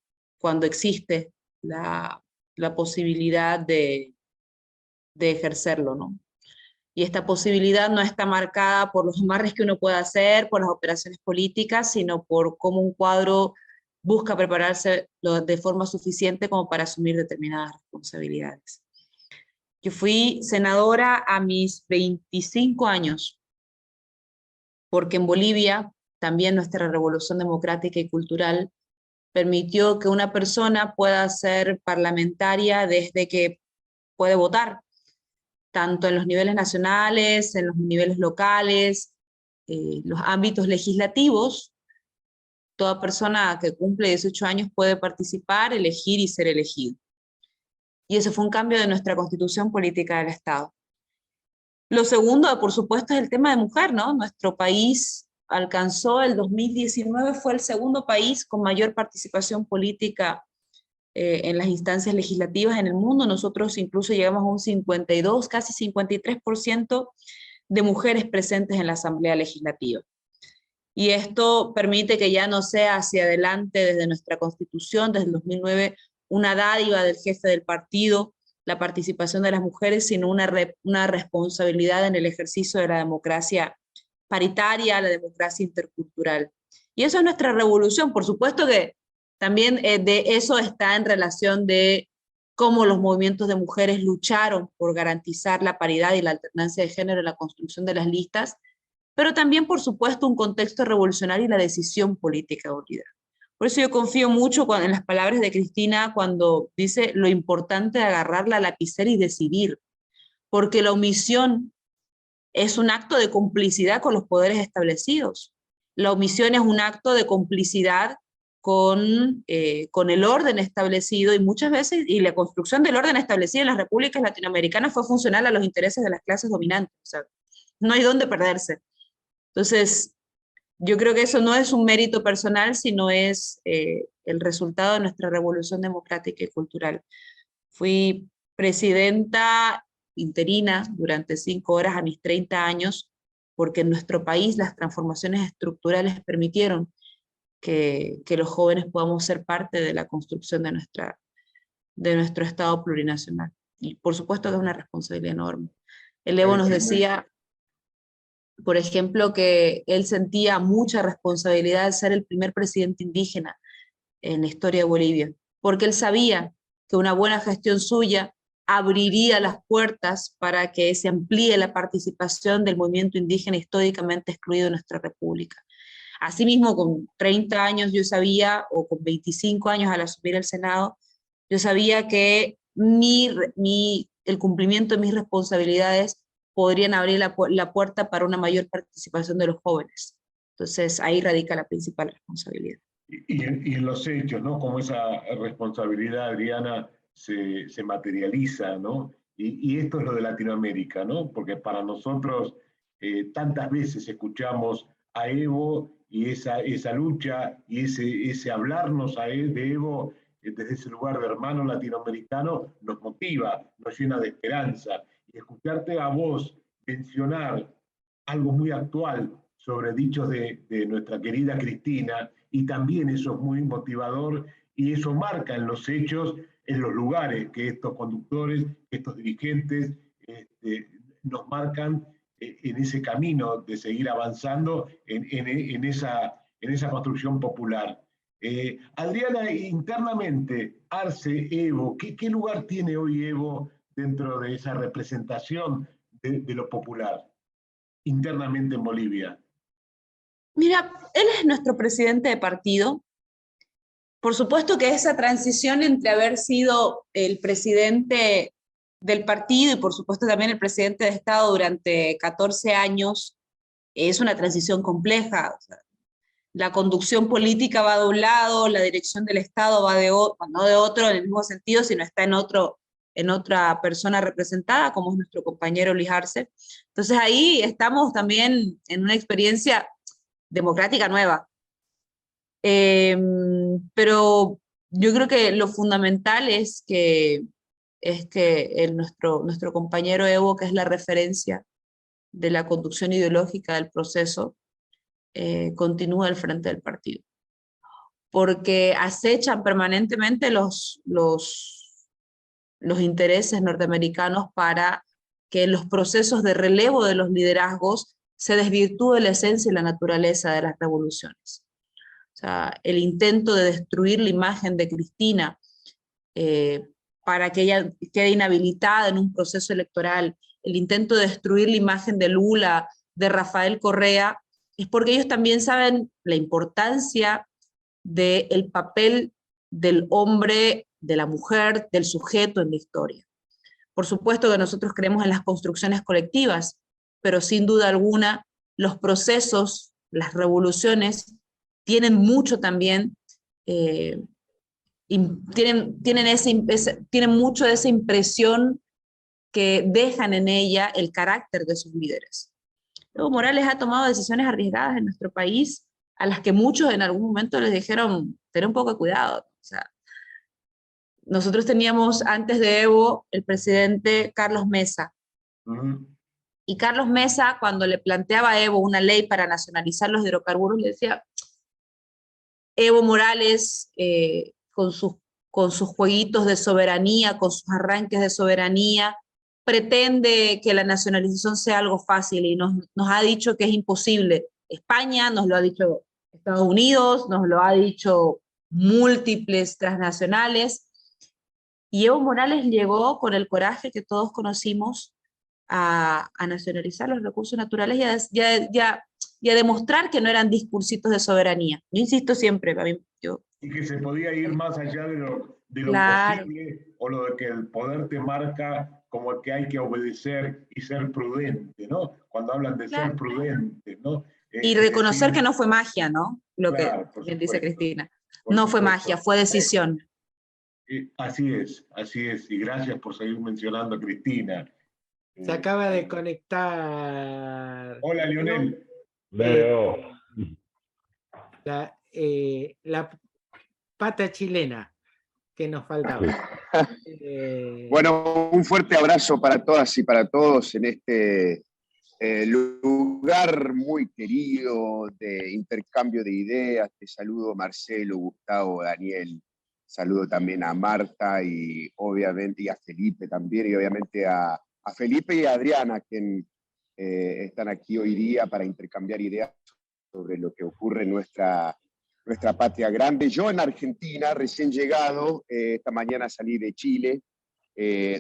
existe la posibilidad de ejercerlo, ¿no? Y esta posibilidad no está marcada por los amarres que uno pueda hacer, por las operaciones políticas, sino por cómo un cuadro busca prepararse de forma suficiente como para asumir determinadas responsabilidades. Yo fui senadora a mis 25 años, porque en Bolivia también nuestra revolución democrática y cultural permitió que una persona pueda ser parlamentaria desde que puede votar, tanto en los niveles nacionales, en los niveles locales, los ámbitos legislativos. Toda persona que cumple 18 años puede participar, elegir y ser elegido. Y eso fue un cambio de nuestra constitución política del Estado. Lo segundo, por supuesto, es el tema de mujer, ¿no? Nuestro país alcanzó el 2019, fue el segundo país con mayor participación política en las instancias legislativas en el mundo. Nosotros incluso llegamos a un 52, casi 53% de mujeres presentes en la Asamblea Legislativa. Y esto permite que ya no sea hacia adelante desde nuestra Constitución, desde el 2009, una dádiva del jefe del partido, la participación de las mujeres, sino una responsabilidad en el ejercicio de la democracia paritaria, la democracia intercultural. Y eso es nuestra revolución. Por supuesto que también de eso está en relación de cómo los movimientos de mujeres lucharon por garantizar la paridad y la alternancia de género en la construcción de las listas, pero también, por supuesto, un contexto revolucionario y la decisión política unida. Por eso yo confío mucho en las palabras de Cristina cuando dice lo importante de agarrar la lapicera y decidir, porque la omisión es un acto de complicidad con los poderes establecidos. La omisión es un acto de complicidad con el orden establecido, y muchas veces, y la construcción del orden establecido en las repúblicas latinoamericanas fue funcional a los intereses de las clases dominantes. O sea, no hay dónde perderse. Entonces, yo creo que eso no es un mérito personal, sino es el resultado de nuestra revolución democrática y cultural. Fui presidenta interina durante 5 horas a mis 30 años, porque en nuestro país las transformaciones estructurales permitieron que los jóvenes podamos ser parte de la construcción de nuestro Estado plurinacional. Y por supuesto que es una responsabilidad enorme. El Evo nos decía, por ejemplo, que él sentía mucha responsabilidad de ser el primer presidente indígena en la historia de Bolivia, porque él sabía que una buena gestión suya abriría las puertas para que se amplíe la participación del movimiento indígena históricamente excluido de nuestra república. Asimismo, con 30 años yo sabía, o con 25 años al asumir el Senado, yo sabía que el cumplimiento de mis responsabilidades podrían abrir la puerta para una mayor participación de los jóvenes. Entonces ahí radica la principal responsabilidad. Y en los hechos, ¿no? Como esa responsabilidad, Adriana, se materializa, ¿no? Y esto es lo de Latinoamérica, ¿no? Porque para nosotros tantas veces escuchamos a Evo y esa lucha y ese hablarnos de Evo desde ese lugar de hermano latinoamericano nos motiva, nos llena de esperanza. Y escucharte a vos mencionar algo muy actual sobre dichos de nuestra querida Cristina, y también eso es muy motivador y eso marca en los hechos, en los lugares que estos conductores, estos dirigentes nos marcan en ese camino de seguir avanzando en esa construcción popular. Adriana, internamente, Arce, Evo, ¿qué lugar tiene hoy Evo dentro de esa representación de lo popular internamente en Bolivia? Mira, él es nuestro presidente de partido. Por supuesto que esa transición entre haber sido el presidente del partido y por supuesto también el presidente de Estado durante 14 años es una transición compleja. O sea, la conducción política va de un lado, la dirección del Estado va de otro, no de otro en el mismo sentido, sino está en otra persona representada, como es nuestro compañero Luis Arce. Entonces ahí estamos también en una experiencia democrática nueva. Pero yo creo que lo fundamental es que nuestro compañero Evo, que es la referencia de la conducción ideológica del proceso, continúa al frente del partido. Porque acechan permanentemente los intereses norteamericanos para que en los procesos de relevo de los liderazgos se desvirtúe la esencia y la naturaleza de las revoluciones. O sea, el intento de destruir la imagen de Cristina para que ella quede inhabilitada en un proceso electoral, el intento de destruir la imagen de Lula, de Rafael Correa, es porque ellos también saben la importancia del papel del hombre, de la mujer, del sujeto en la historia. Por supuesto que nosotros creemos en las construcciones colectivas, pero sin duda alguna los procesos, las revoluciones, tienen mucho también, tienen mucho de esa impresión que dejan en ella el carácter de sus líderes. Evo Morales ha tomado decisiones arriesgadas en nuestro país, a las que muchos en algún momento les dijeron, ten un poco de cuidado. O sea, nosotros teníamos antes de Evo el presidente Carlos Mesa. Y Carlos Mesa, cuando le planteaba a Evo una ley para nacionalizar los hidrocarburos, le decía, Evo Morales, con sus jueguitos de soberanía, con sus arranques de soberanía, pretende que la nacionalización sea algo fácil y nos ha dicho que es imposible. España nos lo ha dicho, Estados Unidos nos lo ha dicho múltiples transnacionales, y Evo Morales llegó con el coraje que todos conocimos a nacionalizar los recursos naturales y a demostrar que no eran discursitos de soberanía. Yo insisto siempre, y que se podía ir más allá de lo claro, posible, o lo de que el poder te marca como que hay que obedecer y ser prudente, ¿no? Cuando hablan de claro, ser prudente, ¿no? y reconocer que no fue magia, ¿no? Lo claro, que bien dice Cristina. por No fue supuesto. magia, fue decisión. Así es, y gracias por seguir mencionando a Cristina. Se acaba de conectar. Hola, Lionel. Veo. La pata chilena que nos faltaba. Bueno, un fuerte abrazo para todas y para todos en este lugar muy querido de intercambio de ideas. Te saludo, Marcelo, Gustavo, Daniel. Saludo también a Marta y obviamente y a Felipe también, y obviamente a Felipe y a Adriana, quien están aquí hoy día para intercambiar ideas sobre lo que ocurre en nuestra patria grande. Yo en Argentina, recién llegado, esta mañana salí de Chile,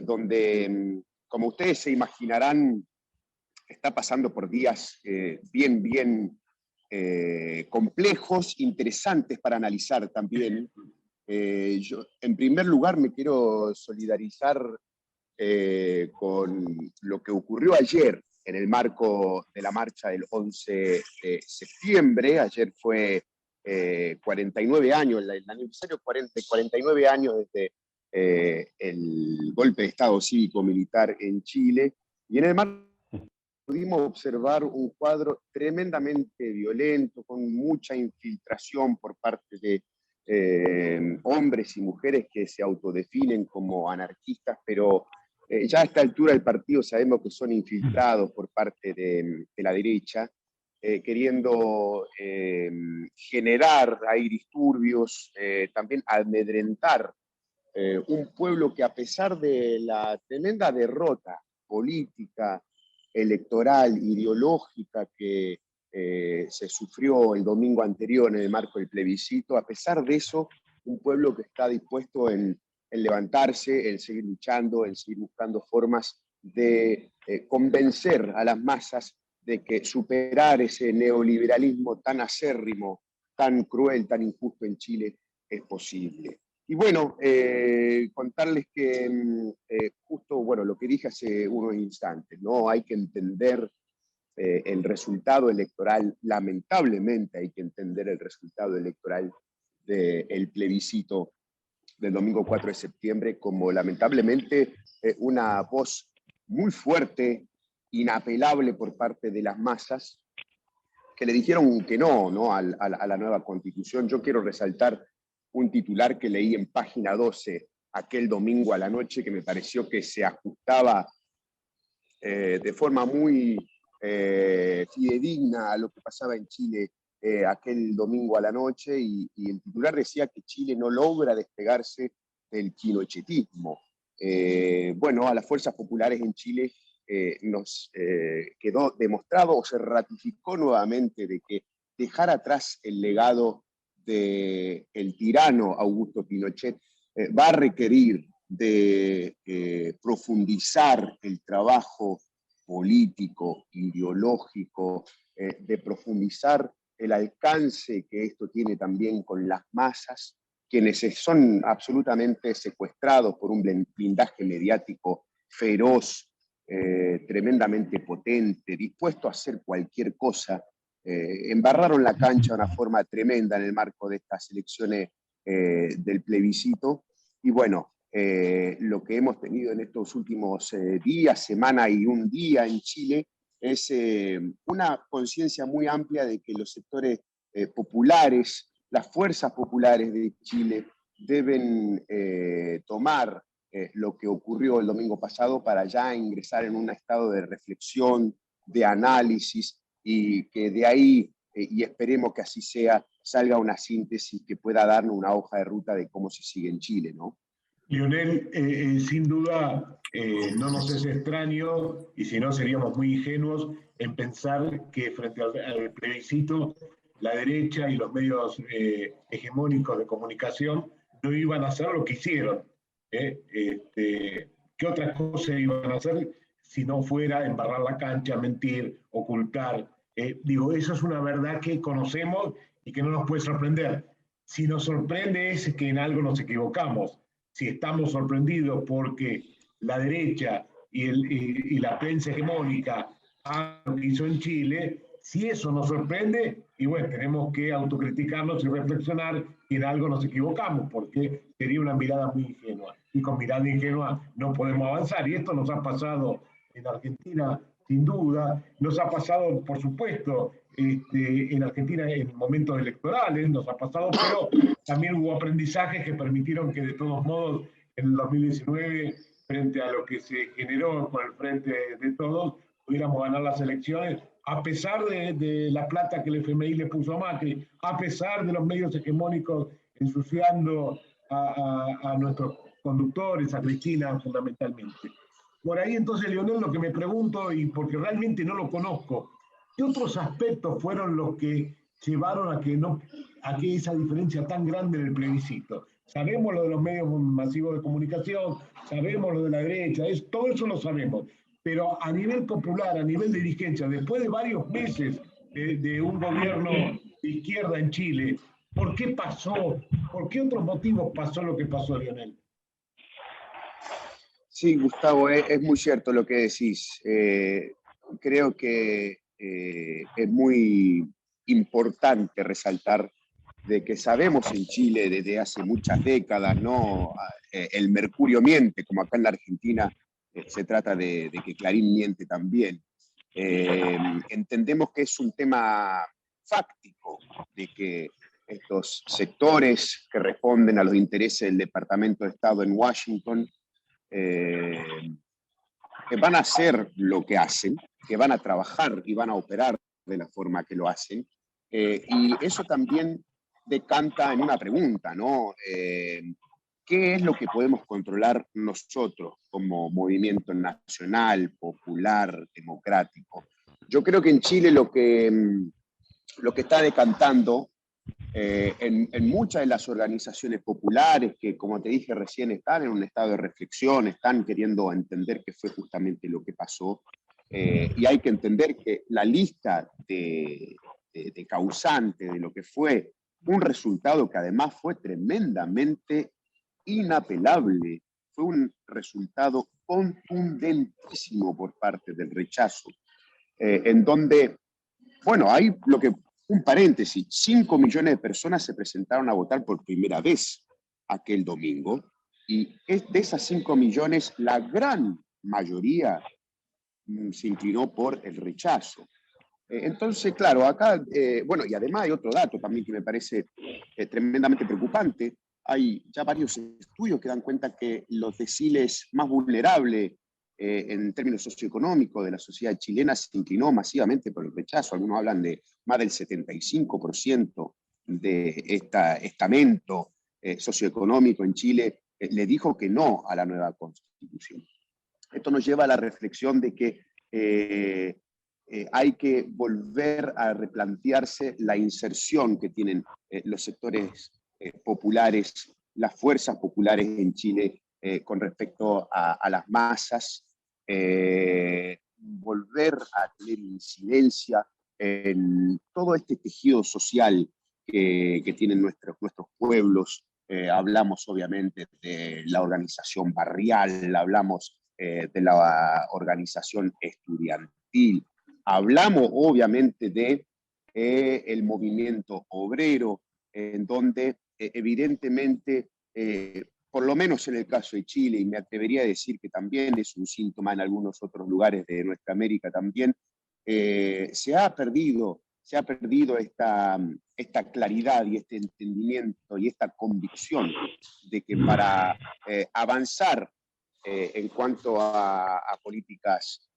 donde, como ustedes se imaginarán, está pasando por días bien complejos, interesantes para analizar también. Yo, en primer lugar, me quiero solidarizar con lo que ocurrió ayer en el marco de la marcha del 11 de septiembre. Ayer fue 49 años, el aniversario 49 años desde el golpe de Estado cívico-militar en Chile, y en el marco pudimos observar un cuadro tremendamente violento, con mucha infiltración por parte de hombres y mujeres que se autodefinen como anarquistas, pero ya a esta altura del partido sabemos que son infiltrados por parte de la derecha, queriendo generar ahí disturbios, también amedrentar un pueblo que, a pesar de la tremenda derrota política, electoral, ideológica que se sufrió el domingo anterior en el marco del plebiscito, a pesar de eso, un pueblo que está dispuesto en levantarse, en seguir luchando, en seguir buscando formas de convencer a las masas de que superar ese neoliberalismo tan acérrimo, tan cruel, tan injusto en Chile es posible. Y bueno, contarles que justo lo que dije hace unos instantes, ¿no? Hay que entender el resultado electoral, lamentablemente hay que entender el resultado electoral del plebiscito del domingo 4 de septiembre como lamentablemente una voz muy fuerte, inapelable por parte de las masas, que le dijeron que no a la nueva Constitución. Yo quiero resaltar un titular que leí en Página 12 aquel domingo a la noche, que me pareció que se ajustaba de forma muy fidedigna a lo que pasaba en Chile aquel domingo a la noche, y el titular decía que Chile no logra despegarse del quinochetismo. A las fuerzas populares en Chile nos quedó demostrado o se ratificó nuevamente de que dejar atrás el legado del tirano Augusto Pinochet va a requerir de profundizar el trabajo político, ideológico, de profundizar el alcance que esto tiene también con las masas, quienes son absolutamente secuestrados por un blindaje mediático feroz, tremendamente potente, dispuesto a hacer cualquier cosa. Embarraron la cancha de una forma tremenda en el marco de estas elecciones del plebiscito. Y bueno, lo que hemos tenido en estos últimos días, semana y un día en Chile, es una conciencia muy amplia de que los sectores populares, las fuerzas populares de Chile deben tomar lo que ocurrió el domingo pasado para ya ingresar en un estado de reflexión, de análisis, y que de ahí, y esperemos que así sea, salga una síntesis que pueda darnos una hoja de ruta de cómo se sigue en Chile, ¿no? Lionel, sin duda no nos es extraño, y si no seríamos muy ingenuos en pensar que frente al plebiscito la derecha y los medios hegemónicos de comunicación no iban a hacer lo que hicieron. ¿Qué otras cosas iban a hacer si no fuera embarrar la cancha, mentir, ocultar? Digo, eso es una verdad que conocemos y que no nos puede sorprender. Si nos sorprende es que en algo nos equivocamos. Si estamos sorprendidos porque la derecha y la prensa hegemónica han lo que hizo en Chile, si eso nos sorprende, y bueno, tenemos que autocriticarnos y reflexionar y en algo nos equivocamos, porque sería una mirada muy ingenua. Y con mirada ingenua no podemos avanzar. Y esto nos ha pasado en Argentina, sin duda, nos ha pasado, por supuesto, en Argentina en momentos electorales, nos ha pasado, pero también hubo aprendizajes que permitieron que de todos modos en el 2019, frente a lo que se generó con el Frente de Todos, pudiéramos ganar las elecciones, a pesar de la plata que el FMI le puso a Macri, a pesar de los medios hegemónicos ensuciando a nuestros conductores, a Cristina fundamentalmente. Por ahí entonces, Lionel, lo que me pregunto, y porque realmente no lo conozco, ¿qué otros aspectos fueron los que llevaron a que esa diferencia tan grande en el plebiscito? Sabemos lo de los medios masivos de comunicación, sabemos lo de la derecha, todo eso lo sabemos, pero a nivel popular, a nivel de dirigencia, después de varios meses de un gobierno de izquierda en Chile, ¿por qué pasó? ¿Por qué otros motivos pasó lo que pasó, Lionel? Sí, Gustavo, es muy cierto lo que decís. Creo que es muy importante resaltar de que sabemos en Chile desde hace muchas décadas, ¿no? El mercurio miente, como acá en la Argentina se trata de que Clarín miente también. Entendemos que es un tema fáctico, de que estos sectores que responden a los intereses del Departamento de Estado en Washington que van a hacer lo que hacen, que van a trabajar y van a operar de la forma que lo hacen. Y eso también decanta en una pregunta, ¿no? ¿Qué es lo que podemos controlar nosotros como movimiento nacional, popular, democrático? Yo creo que en Chile lo que está decantando en muchas de las organizaciones populares que, como te dije recién, están en un estado de reflexión, están queriendo entender qué fue justamente lo que pasó. Y hay que entender que la lista de causantes de lo que fue un resultado que además fue tremendamente inapelable, fue un resultado contundentísimo por parte del rechazo, en donde, bueno, hay lo que... Un paréntesis, 5 millones de personas se presentaron a votar por primera vez aquel domingo, y de esas 5 millones, la gran mayoría se inclinó por el rechazo. Entonces, claro, acá, bueno, y además hay otro dato también que me parece tremendamente preocupante. Hay ya varios estudios que dan cuenta que los deciles más vulnerables en términos socioeconómicos de la sociedad chilena se inclinó masivamente por el rechazo. Algunos hablan de más del 75% de este estamento socioeconómico en Chile le dijo que no a la nueva constitución. Esto nos lleva a la reflexión de que hay que volver a replantearse la inserción que tienen los sectores populares, las fuerzas populares en Chile con respecto a las masas, volver a tener incidencia en todo este tejido social que tienen nuestros pueblos. Hablamos obviamente de la organización barrial, hablamos de la organización estudiantil, hablamos obviamente de el movimiento obrero, en donde evidentemente, por lo menos en el caso de Chile, y me atrevería a decir que también es un síntoma en algunos otros lugares de nuestra América también, se ha perdido esta claridad y este entendimiento y esta convicción de que para avanzar en cuanto a políticas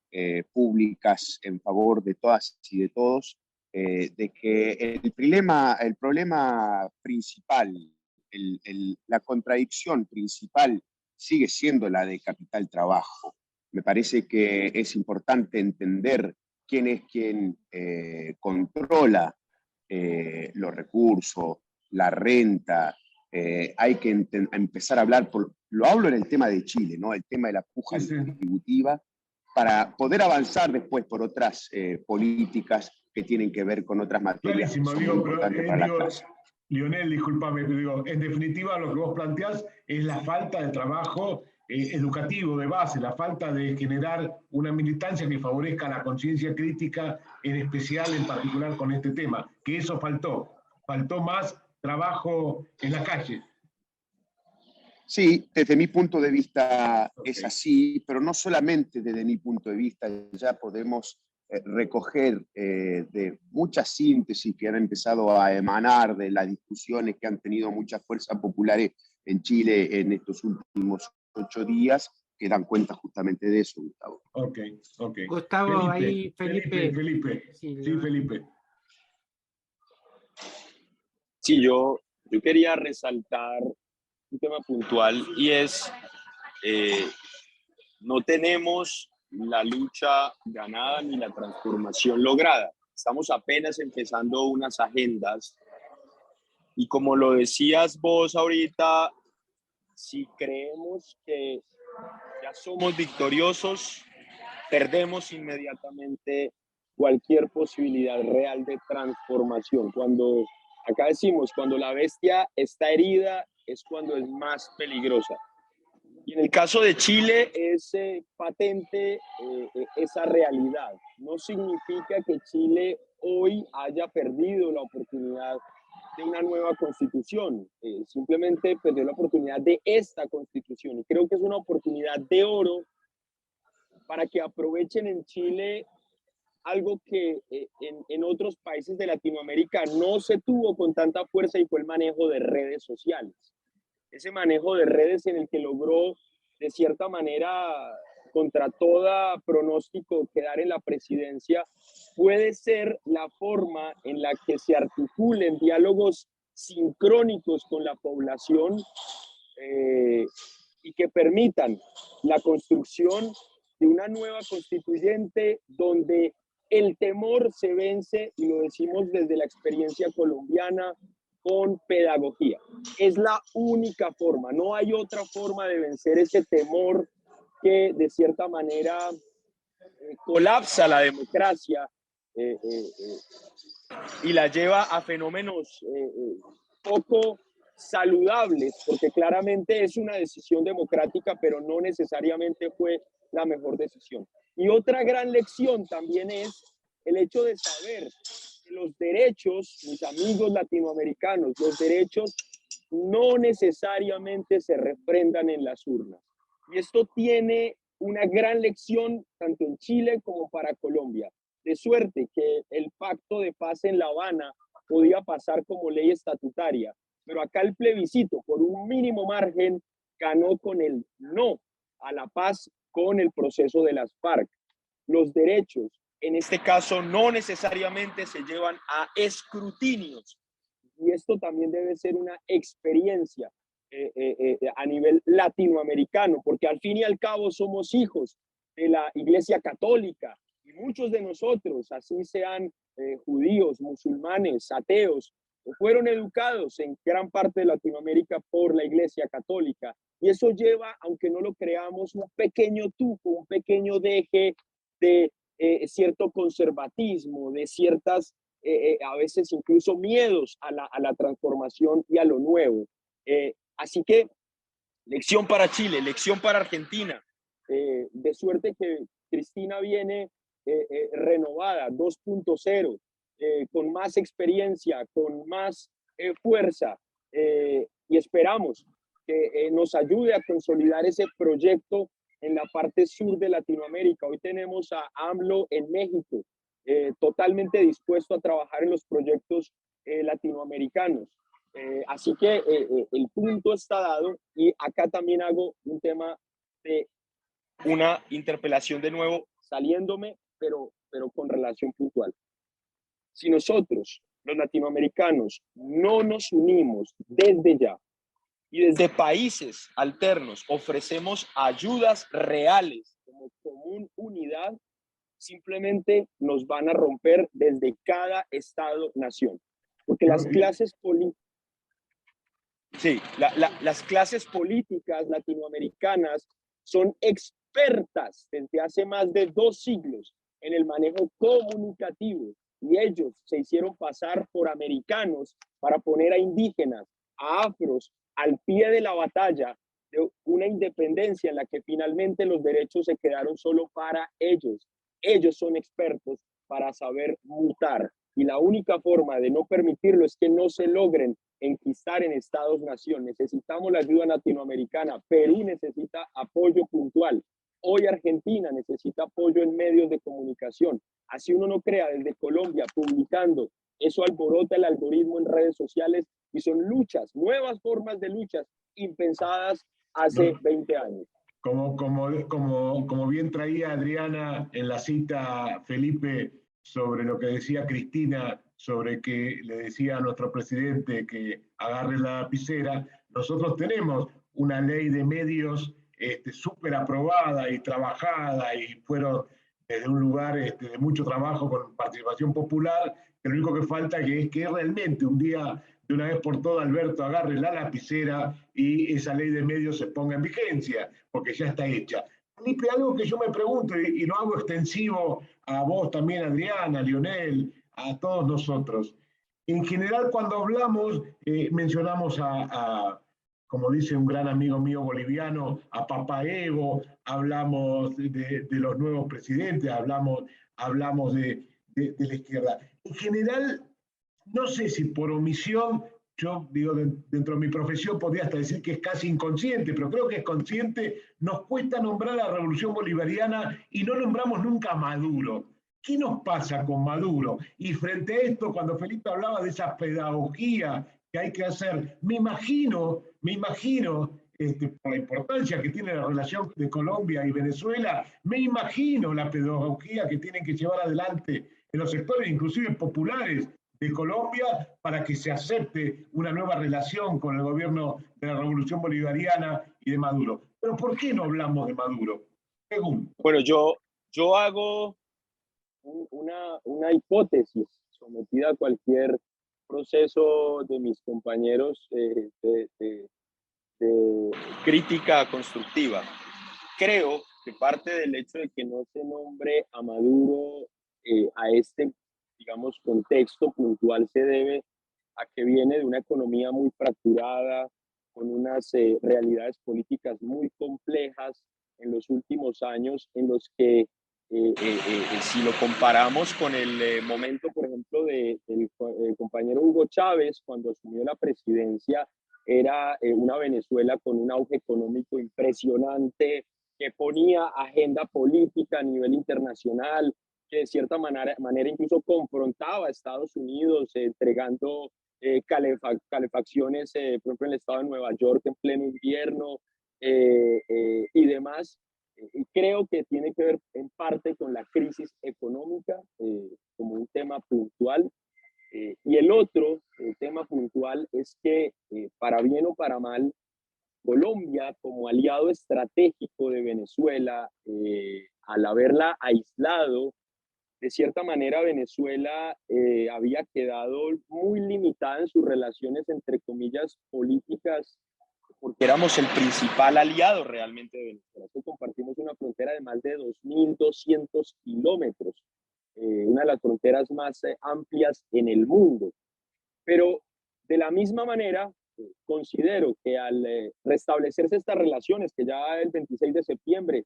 públicas en favor de todas y de todos, de que el problema principal, la contradicción principal sigue siendo la de capital trabajo. Me parece que es importante entender quién es quien controla los recursos, la renta. Hay que empezar a hablar, lo hablo en el tema de Chile, ¿no? El tema de la puja distributiva, para poder avanzar después por otras políticas que tienen que ver con otras materias que son muy importantes para la clase. Lionel, discúlpame, pero digo, en definitiva lo que vos planteás es la falta de trabajo educativo de base, la falta de generar una militancia que favorezca la conciencia crítica, en especial, en particular con este tema, que eso faltó más trabajo en la calle. Sí, desde mi punto de vista es así, pero no solamente desde mi punto de vista, ya podemos recoger de muchas síntesis que han empezado a emanar de las discusiones que han tenido muchas fuerzas populares en Chile en estos últimos 8 días, que dan cuenta justamente de eso, Gustavo. Ok. Gustavo, ahí Felipe. Sí, Felipe. Sí, yo quería resaltar un tema puntual y es, no tenemos la lucha ganada ni la transformación lograda. Estamos apenas empezando unas agendas y como lo decías vos ahorita, si creemos que ya somos victoriosos, perdemos inmediatamente cualquier posibilidad real de transformación. Cuando, acá decimos, cuando la bestia está herida es cuando es más peligrosa. Y en el caso de Chile es patente esa realidad. No significa que Chile hoy haya perdido la oportunidad de una nueva constitución, simplemente perdió la oportunidad de esta constitución. Y creo que es una oportunidad de oro para que aprovechen en Chile algo que en otros países de Latinoamérica no se tuvo con tanta fuerza y fue el manejo de redes sociales. Ese manejo de redes en el que logró, de cierta manera, contra todo pronóstico, quedar en la presidencia, puede ser la forma en la que se articulen diálogos sincrónicos con la población y que permitan la construcción de una nueva constituyente donde el temor se vence, y lo decimos desde la experiencia colombiana, con pedagogía. Es la única forma, no hay otra forma de vencer ese temor que de cierta manera colapsa la democracia y la lleva a fenómenos poco saludables, porque claramente es una decisión democrática, pero no necesariamente fue la mejor decisión. Y otra gran lección también es el hecho de saber que los derechos, mis amigos latinoamericanos, los derechos no necesariamente se refrendan en las urnas. Y esto tiene una gran lección tanto en Chile como para Colombia. De suerte que el pacto de paz en La Habana podía pasar como ley estatutaria, pero acá el plebiscito, por un mínimo margen, ganó con el no a la paz con el proceso de las FARC. Los derechos, en este caso, no necesariamente se llevan a escrutinios. Y esto también debe ser una experiencia a nivel latinoamericano, porque al fin y al cabo somos hijos de la Iglesia Católica. Y muchos de nosotros, así sean judíos, musulmanes, ateos, fueron educados en gran parte de Latinoamérica por la Iglesia Católica. Y eso lleva, aunque no lo creamos, un pequeño tufo, un pequeño deje de cierto conservatismo, de ciertas, a veces incluso miedos a la transformación y a lo nuevo. Así que lección para Chile, lección para Argentina. De suerte que Cristina viene renovada, 2.0, con más experiencia, con más fuerza, y esperamos que nos ayude a consolidar ese proyecto en la parte sur de Latinoamérica. Hoy tenemos a AMLO en México, totalmente dispuesto a trabajar en los proyectos latinoamericanos. Así que el punto está dado, y acá también hago un tema de una interpelación de nuevo, saliéndome, pero con relación puntual. Si nosotros, los latinoamericanos, no nos unimos desde ya y desde países alternos ofrecemos ayudas reales como común unidad, simplemente nos van a romper desde cada Estado-nación. Porque las clases políticas, sí, las clases políticas latinoamericanas son expertas desde hace más de 2 siglos en el manejo comunicativo, y ellos se hicieron pasar por americanos para poner a indígenas, a afros, al pie de la batalla de una independencia en la que finalmente los derechos se quedaron solo para ellos. Ellos son expertos para saber mutar, y la única forma de no permitirlo es que no se logren enquistar en Estados-nación. Necesitamos la ayuda latinoamericana. Perú necesita apoyo puntual. Hoy Argentina necesita apoyo en medios de comunicación. Así uno no crea desde Colombia publicando. Eso alborota el algoritmo en redes sociales, y son luchas, nuevas formas de luchas impensadas hace 20 años. Como bien traía Adriana en la cita, Felipe, sobre lo que decía Cristina, sobre que le decía a nuestro presidente que agarre la lapicera, nosotros tenemos una ley de medios súper aprobada y trabajada, y fueron desde un lugar de mucho trabajo con participación popular, que lo único que falta es que realmente un día, de una vez por todas, Alberto agarre la lapicera y esa ley de medios se ponga en vigencia, porque ya está hecha. Felipe, algo que yo me pregunto, y lo hago extensivo a vos también, Adriana, a Lionel, a todos nosotros. En general, cuando hablamos, mencionamos como dice un gran amigo mío boliviano, a Papá Evo, hablamos de los nuevos presidentes, hablamos de la izquierda. En general, no sé si por omisión, yo digo, dentro de mi profesión podría hasta decir que es casi inconsciente, pero creo que es consciente, nos cuesta nombrar la revolución bolivariana y no nombramos nunca a Maduro. ¿Qué nos pasa con Maduro? Y frente a esto, cuando Felipe hablaba de esa pedagogía que hay que hacer, me imagino, por la importancia que tiene la relación de Colombia y Venezuela, me imagino la pedagogía que tienen que llevar adelante en los sectores, inclusive populares, de Colombia, para que se acepte una nueva relación con el gobierno de la Revolución Bolivariana y de Maduro. Pero ¿por qué no hablamos de Maduro? Pregunto. Bueno, yo hago una hipótesis sometida a cualquier proceso de mis compañeros de crítica constructiva. Creo que parte del hecho de que no se nombre a Maduro a este, digamos, contexto puntual se debe a que viene de una economía muy fracturada, con unas realidades políticas muy complejas en los últimos años, en los que si lo comparamos con el momento, por ejemplo, del compañero Hugo Chávez, cuando asumió la presidencia, era una Venezuela con un auge económico impresionante, que ponía agenda política a nivel internacional, que de cierta manera incluso confrontaba a Estados Unidos, entregando calefacciones, por ejemplo, en el estado de Nueva York en pleno invierno y demás. Y creo que tiene que ver en parte con la crisis económica como un tema puntual. Y el otro tema puntual es que, para bien o para mal, Colombia, como aliado estratégico de Venezuela, al haberla aislado, de cierta manera Venezuela había quedado muy limitada en sus relaciones, entre comillas, políticas, porque éramos el principal aliado realmente de Venezuela. Compartimos una frontera de más de 2.200 kilómetros, una de las fronteras más amplias en el mundo. Pero de la misma manera, considero que al restablecerse estas relaciones, que ya el 26 de septiembre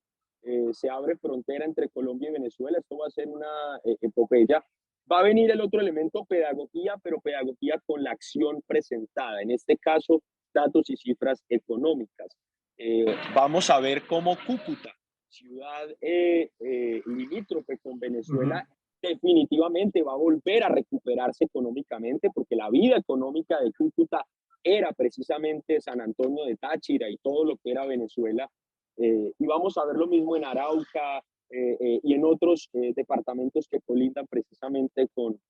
se abre frontera entre Colombia y Venezuela, esto va a ser una epopeya, va a venir el otro elemento, pedagogía, pero pedagogía con la acción presentada, en este caso, datos y cifras económicas. Vamos a ver cómo Cúcuta, ciudad limítrofe con Venezuela, definitivamente va a volver a recuperarse económicamente, porque la vida económica de Cúcuta era precisamente San Antonio de Táchira y todo lo que era Venezuela. Y vamos a ver lo mismo en Arauca y en otros departamentos que colindan precisamente con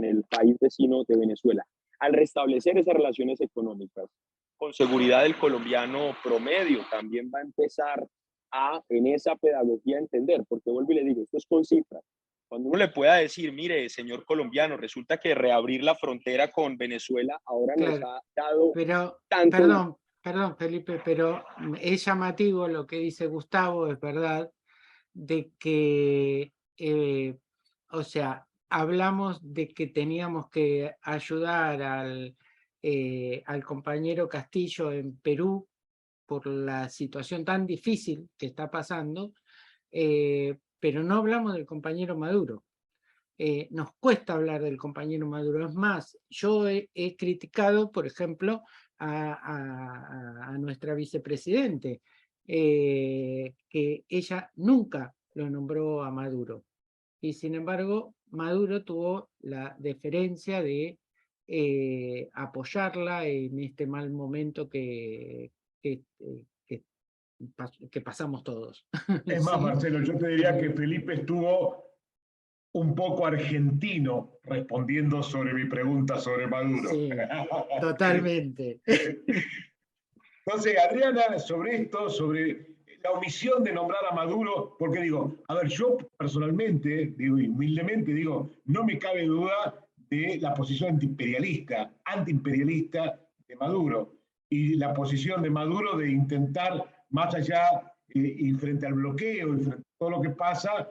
el país vecino de Venezuela. Al restablecer esas relaciones económicas, con seguridad el colombiano promedio también va a empezar a, en esa pedagogía, entender, porque vuelvo y le digo, esto es con cifras. Cuando uno le pueda decir, mire, señor colombiano, resulta que reabrir la frontera con Venezuela ahora nos ha dado tanto... Perdón, Felipe, pero es llamativo lo que dice Gustavo, es verdad, de que, o sea, hablamos de que teníamos que ayudar al compañero Castillo en Perú por la situación tan difícil que está pasando, pero no hablamos del compañero Maduro. Nos cuesta hablar del compañero Maduro. Es más, yo he criticado, por ejemplo, a nuestra vicepresidente, que ella nunca lo nombró a Maduro. Y sin embargo, Maduro tuvo la deferencia de apoyarla en este mal momento que pasamos todos. Es más, ¿Sí? Marcelo, yo te diría que Felipe estuvo un poco argentino respondiendo sobre mi pregunta sobre Maduro. Sí, totalmente. Entonces, Adriana, sobre esto, sobre la omisión de nombrar a Maduro, porque digo, a ver, yo personalmente, digo, y humildemente digo, no me cabe duda de la posición antiimperialista de Maduro, y la posición de Maduro de intentar, más allá y frente al bloqueo y frente a todo lo que pasa,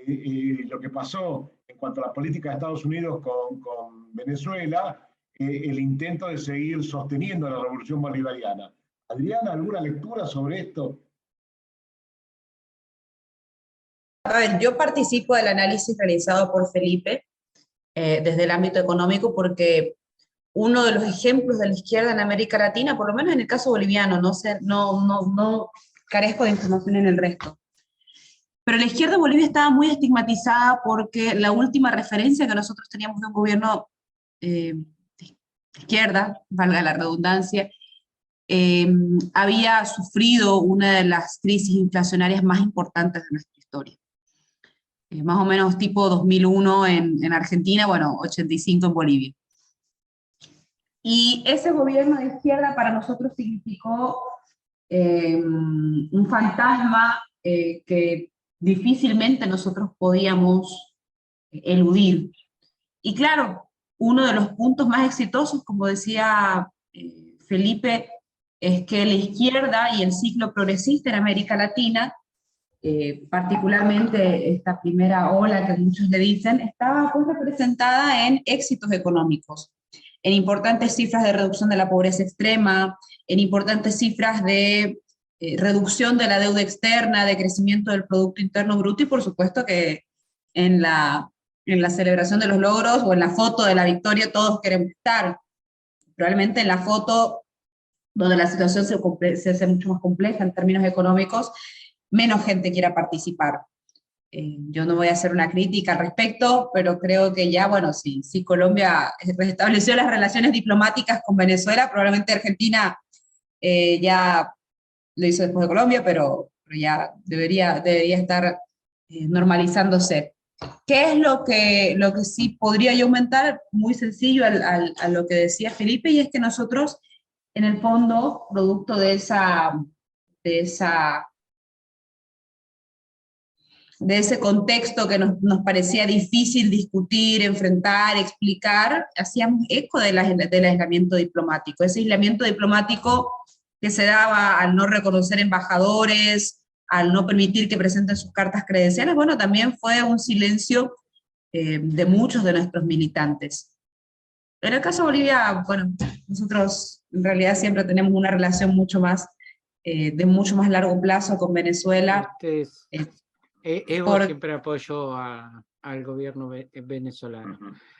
lo que pasó en cuanto a la política de Estados Unidos con Venezuela, el intento de seguir sosteniendo la revolución bolivariana. Adriana, ¿alguna lectura sobre esto? A ver, yo participo del análisis realizado por Felipe desde el ámbito económico, porque uno de los ejemplos de la izquierda en América Latina, por lo menos en el caso boliviano, no carezco de información en el resto, pero la izquierda en Bolivia estaba muy estigmatizada porque la última referencia que nosotros teníamos de un gobierno de izquierda, valga la redundancia, había sufrido una de las crisis inflacionarias más importantes de nuestra historia. Más o menos tipo 2001 en Argentina, bueno, 85 en Bolivia. Y ese gobierno de izquierda para nosotros significó un fantasma que difícilmente nosotros podíamos eludir. Y claro, uno de los puntos más exitosos, como decía Felipe, es que la izquierda y el ciclo progresista en América Latina, particularmente esta primera ola que muchos le dicen, estaba pues representada en éxitos económicos, en importantes cifras de reducción de la pobreza extrema, en importantes cifras de reducción de la deuda externa, de crecimiento del Producto Interno Bruto, y por supuesto que en la celebración de los logros o en la foto de la victoria todos queremos estar. Probablemente en la foto donde la situación se hace mucho más compleja en términos económicos, menos gente quiera participar. Yo no voy a hacer una crítica al respecto, pero creo que ya, bueno, si Colombia restableció las relaciones diplomáticas con Venezuela, probablemente Argentina ya lo hizo después de Colombia, pero ya debería estar normalizándose. ¿Qué es lo que sí podría yo aumentar? Muy sencillo a lo que decía Felipe, y es que nosotros en el fondo, producto de ese contexto que nos parecía difícil discutir, enfrentar, explicar, hacíamos eco del aislamiento diplomático. Ese aislamiento diplomático que se daba al no reconocer embajadores, al no permitir que presenten sus cartas credenciales, bueno, también fue un silencio de muchos de nuestros militantes. En el caso de Bolivia, bueno, nosotros en realidad siempre tenemos una relación mucho más, de mucho más largo plazo con Venezuela. Evo siempre apoyó al gobierno venezolano.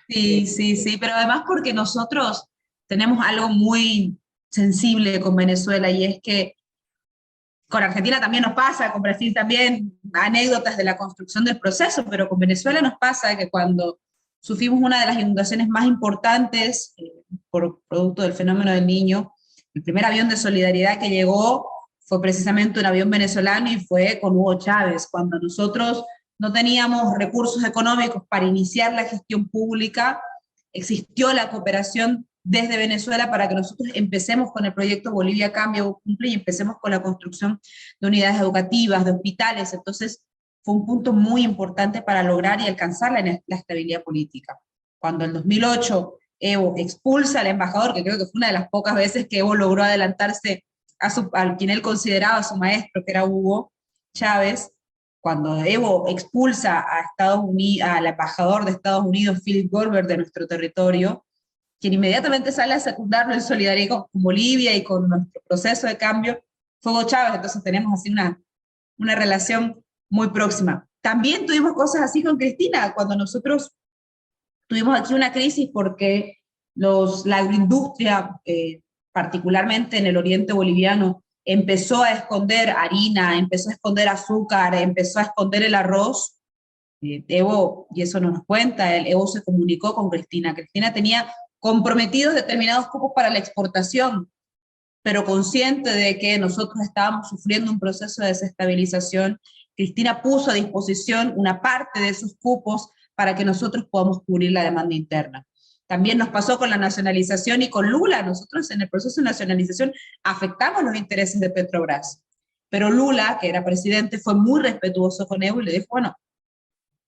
Sí, sí, pero además porque nosotros tenemos algo muy sensible con Venezuela, y es que con Argentina también nos pasa, con Brasil también, anécdotas de la construcción del proceso, pero con Venezuela nos pasa que cuando sufrimos una de las inundaciones más importantes por producto del fenómeno del Niño, el primer avión de solidaridad que llegó fue precisamente un avión venezolano, y fue con Hugo Chávez, cuando nosotros no teníamos recursos económicos para iniciar la gestión pública. Existió la cooperación desde Venezuela para que nosotros empecemos con el proyecto Bolivia Cambia o Cumple, y empecemos con la construcción de unidades educativas, de hospitales. Entonces fue un punto muy importante para lograr y alcanzar la estabilidad política. Cuando en 2008 Evo expulsa al embajador, que creo que fue una de las pocas veces que Evo logró adelantarse a quien él consideraba su maestro, que era Hugo Chávez, cuando Evo expulsa al embajador de Estados Unidos, Philip Goldberg, de nuestro territorio, quien inmediatamente sale a secundarlo en solidaridad con Bolivia y con nuestro proceso de cambio, fue Hugo Chávez. Entonces tenemos así una relación muy próxima. También tuvimos cosas así con Cristina, cuando nosotros tuvimos aquí una crisis porque la agroindustria, particularmente en el oriente boliviano, empezó a esconder harina, empezó a esconder azúcar, empezó a esconder el arroz. Evo, y eso no nos cuenta, Evo se comunicó con Cristina. Cristina tenía comprometidos determinados cupos para la exportación, pero consciente de que nosotros estábamos sufriendo un proceso de desestabilización, Cristina puso a disposición una parte de esos cupos para que nosotros podamos cubrir la demanda interna. También nos pasó con la nacionalización y con Lula. Nosotros en el proceso de nacionalización afectamos los intereses de Petrobras, pero Lula, que era presidente, fue muy respetuoso con Evo y le dijo, bueno,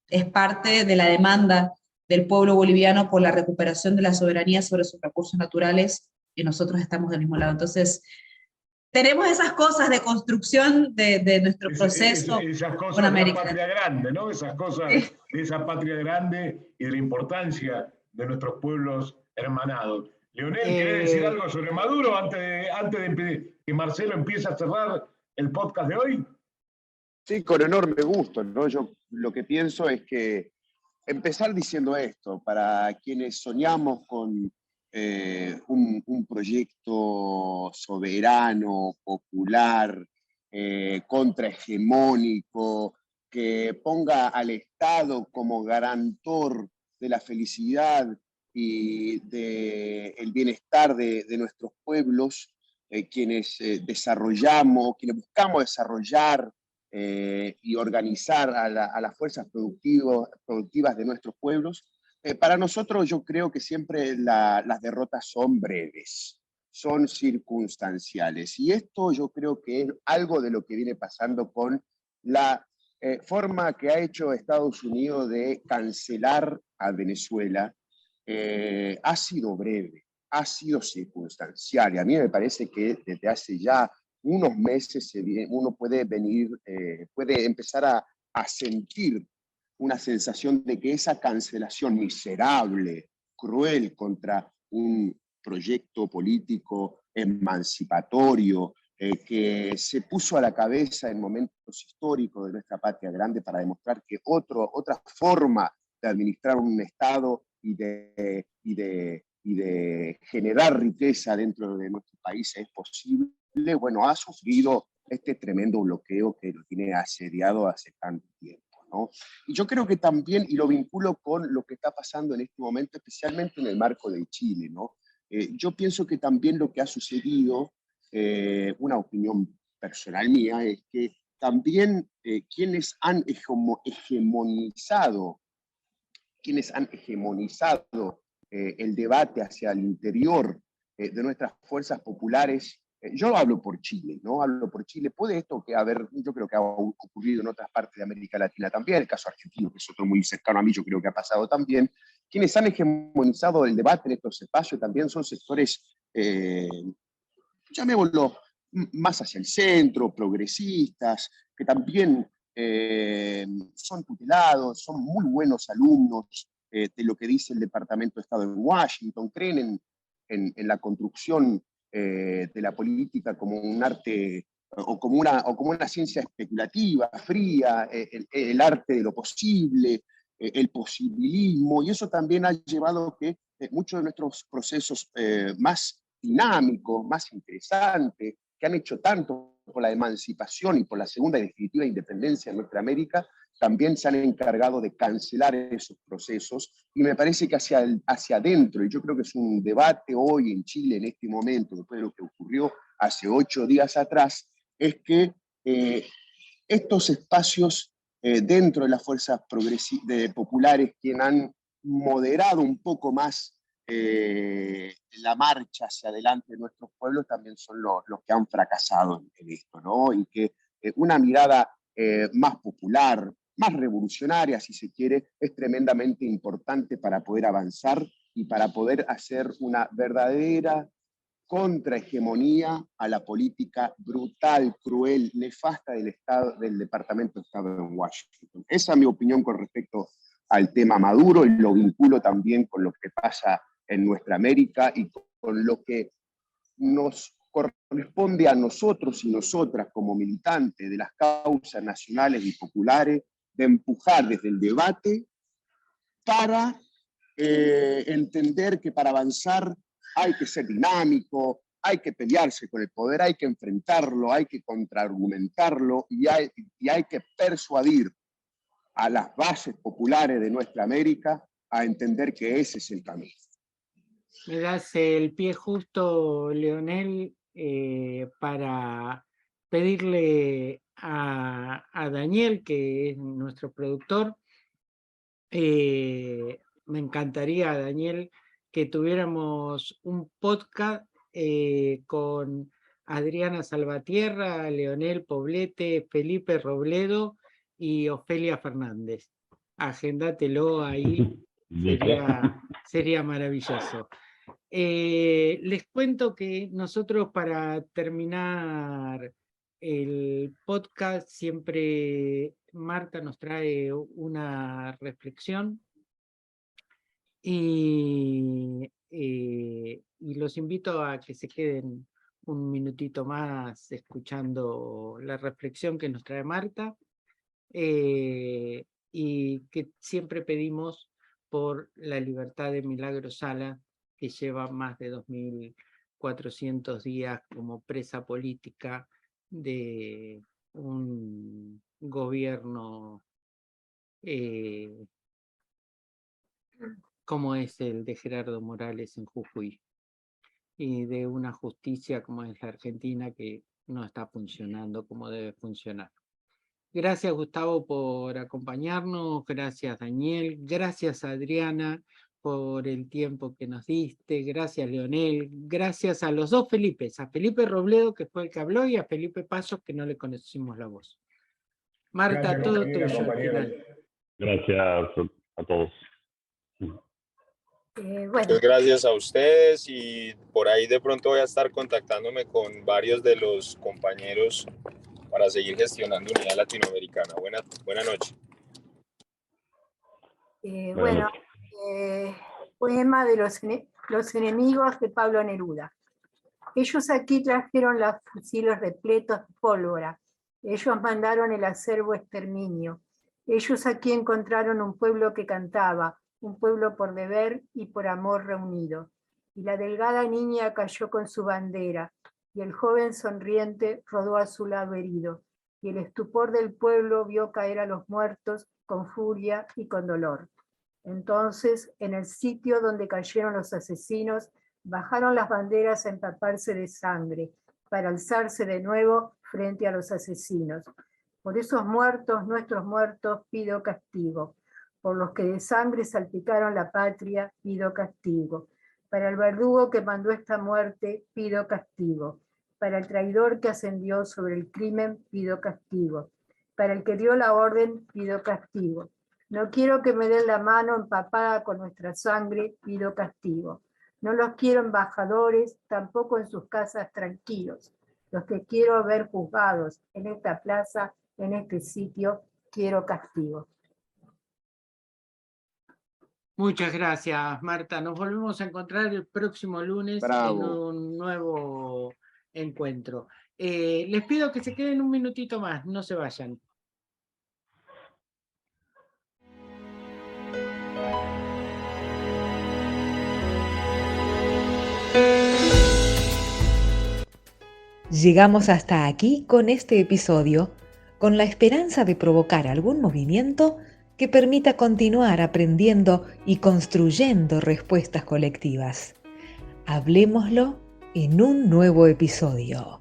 es parte de la demanda del pueblo boliviano por la recuperación de la soberanía sobre sus recursos naturales, y nosotros estamos del mismo lado. Entonces, tenemos esas cosas de construcción de nuestro proceso esas cosas con América. De la patria grande, ¿no? Esas cosas de esa patria grande y de la importancia de nuestros pueblos hermanados. Leonel, ¿querés decir algo sobre Maduro antes de que Marcelo empiece a cerrar el podcast de hoy? Sí, con enorme gusto, ¿no? Yo lo que pienso es que empezar diciendo esto, para quienes soñamos con un proyecto soberano, popular, contrahegemónico, que ponga al Estado como garantor de la felicidad y del bienestar de nuestros pueblos, quienes desarrollamos, quienes buscamos desarrollar y organizar a las fuerzas productivas de nuestros pueblos. Para nosotros yo creo que siempre las derrotas son breves, son circunstanciales, y esto yo creo que es algo de lo que viene pasando con la forma que ha hecho Estados Unidos de cancelar a Venezuela. Ha sido breve, ha sido circunstancial, y a mí me parece que desde hace ya unos meses uno puede empezar a sentir una sensación de que esa cancelación miserable, cruel contra un proyecto político emancipatorio, que se puso a la cabeza en momentos históricos de nuestra patria grande para demostrar que otra forma de administrar un Estado y de generar riqueza dentro de nuestro país es posible. Bueno, ha sufrido este tremendo bloqueo que lo tiene asediado hace tanto tiempo, ¿no? Y yo creo que también, y lo vinculo con lo que está pasando en este momento, especialmente en el marco de Chile, ¿no? Yo pienso que también lo que ha sucedido, una opinión personal mía, es que también quienes han hegemonizado el debate hacia el interior de nuestras fuerzas populares. Yo hablo por Chile, ¿no? Hablo por Chile. Puede esto que haber, yo creo que ha ocurrido en otras partes de América Latina también, el caso argentino, que es otro muy cercano a mí, yo creo que ha pasado también. Quienes han hegemonizado el debate en estos espacios también son sectores, llamémoslo, más hacia el centro, progresistas, que también son tutelados, son muy buenos alumnos de lo que dice el Departamento de Estado en Washington, creen en la construcción de la política como un arte o como una ciencia especulativa, fría, el arte de lo posible, el posibilismo, y eso también ha llevado a que muchos de nuestros procesos más dinámicos, más interesantes, que han hecho tanto por la emancipación y por la segunda y definitiva independencia de nuestra América, también se han encargado de cancelar esos procesos, y me parece que hacia adentro, y yo creo que es un debate hoy en Chile, en este momento, después de lo que ocurrió hace 8 días atrás, es que estos espacios dentro de las fuerzas populares, quienes han moderado un poco más la marcha hacia adelante de nuestros pueblos, también son los que han fracasado en esto, ¿no? Y que una mirada más popular, más revolucionaria, si se quiere, es tremendamente importante para poder avanzar y para poder hacer una verdadera contrahegemonía a la política brutal, cruel, nefasta del Departamento de Estado en Washington. Esa es mi opinión con respecto al tema Maduro, y lo vinculo también con lo que pasa en nuestra América y con lo que nos corresponde a nosotros y nosotras como militantes de las causas nacionales y populares, de empujar desde el debate para entender que para avanzar hay que ser dinámico, hay que pelearse con el poder, hay que enfrentarlo, hay que contraargumentarlo, y hay que persuadir a las bases populares de nuestra América a entender que ese es el camino. Me das el pie justo, Leonel, para pedirle a Daniel, que es nuestro productor, me encantaría, Daniel, que tuviéramos un podcast con Adriana Salvatierra, Leonel Poblete, Felipe Robledo y Ofelia Fernández. Agéndatelo ahí, sería maravilloso. Les cuento que nosotros, para terminar el podcast, siempre Marta nos trae una reflexión, y los invito a que se queden un minutito más escuchando la reflexión que nos trae Marta, y que siempre pedimos por la libertad de Milagro Sala, que lleva más de 2.400 días como presa política de un gobierno como es el de Gerardo Morales en Jujuy, y de una justicia como es la Argentina, que no está funcionando como debe funcionar. Gracias, Gustavo, por acompañarnos. Gracias, Daniel. Gracias, Adriana, por el tiempo que nos diste. Gracias, Leonel. Gracias a los dos Felipes, a Felipe Robledo, que fue el que habló, y a Felipe Pasos, que no le conocimos la voz. Marta, Gracias, todo compañera, tuyo al compañeros. final. Gracias a todos. Bueno, Muchas gracias a ustedes, y por ahí de pronto voy a estar contactándome con varios de los compañeros para seguir gestionando Unidad Latinoamericana. Buena noche. bueno, poema de los enemigos de Pablo Neruda. Ellos aquí trajeron los fusiles repletos de pólvora. Ellos mandaron el acervo exterminio. Ellos aquí encontraron un pueblo que cantaba, un pueblo por deber y por amor reunido. Y la delgada niña cayó con su bandera, y el joven sonriente rodó a su lado herido, y el estupor del pueblo vio caer a los muertos con furia y con dolor. Entonces, en el sitio donde cayeron los asesinos, bajaron las banderas a empaparse de sangre, para alzarse de nuevo frente a los asesinos. Por esos muertos, nuestros muertos, pido castigo. Por los que de sangre salpicaron la patria, pido castigo. Para el verdugo que mandó esta muerte, pido castigo. Para el traidor que ascendió sobre el crimen, pido castigo. Para el que dio la orden, pido castigo. No quiero que me den la mano empapada con nuestra sangre, pido castigo. No los quiero embajadores, tampoco en sus casas tranquilos. Los que quiero ver juzgados en esta plaza, en este sitio, quiero castigo. Muchas gracias, Marta. Nos volvemos a encontrar el próximo lunes Bravo. en un nuevo encuentro. Les pido que se queden un minutito más, no se vayan. Llegamos hasta aquí con este episodio, con la esperanza de provocar algún movimiento que permita continuar aprendiendo y construyendo respuestas colectivas. Hablémoslo en un nuevo episodio.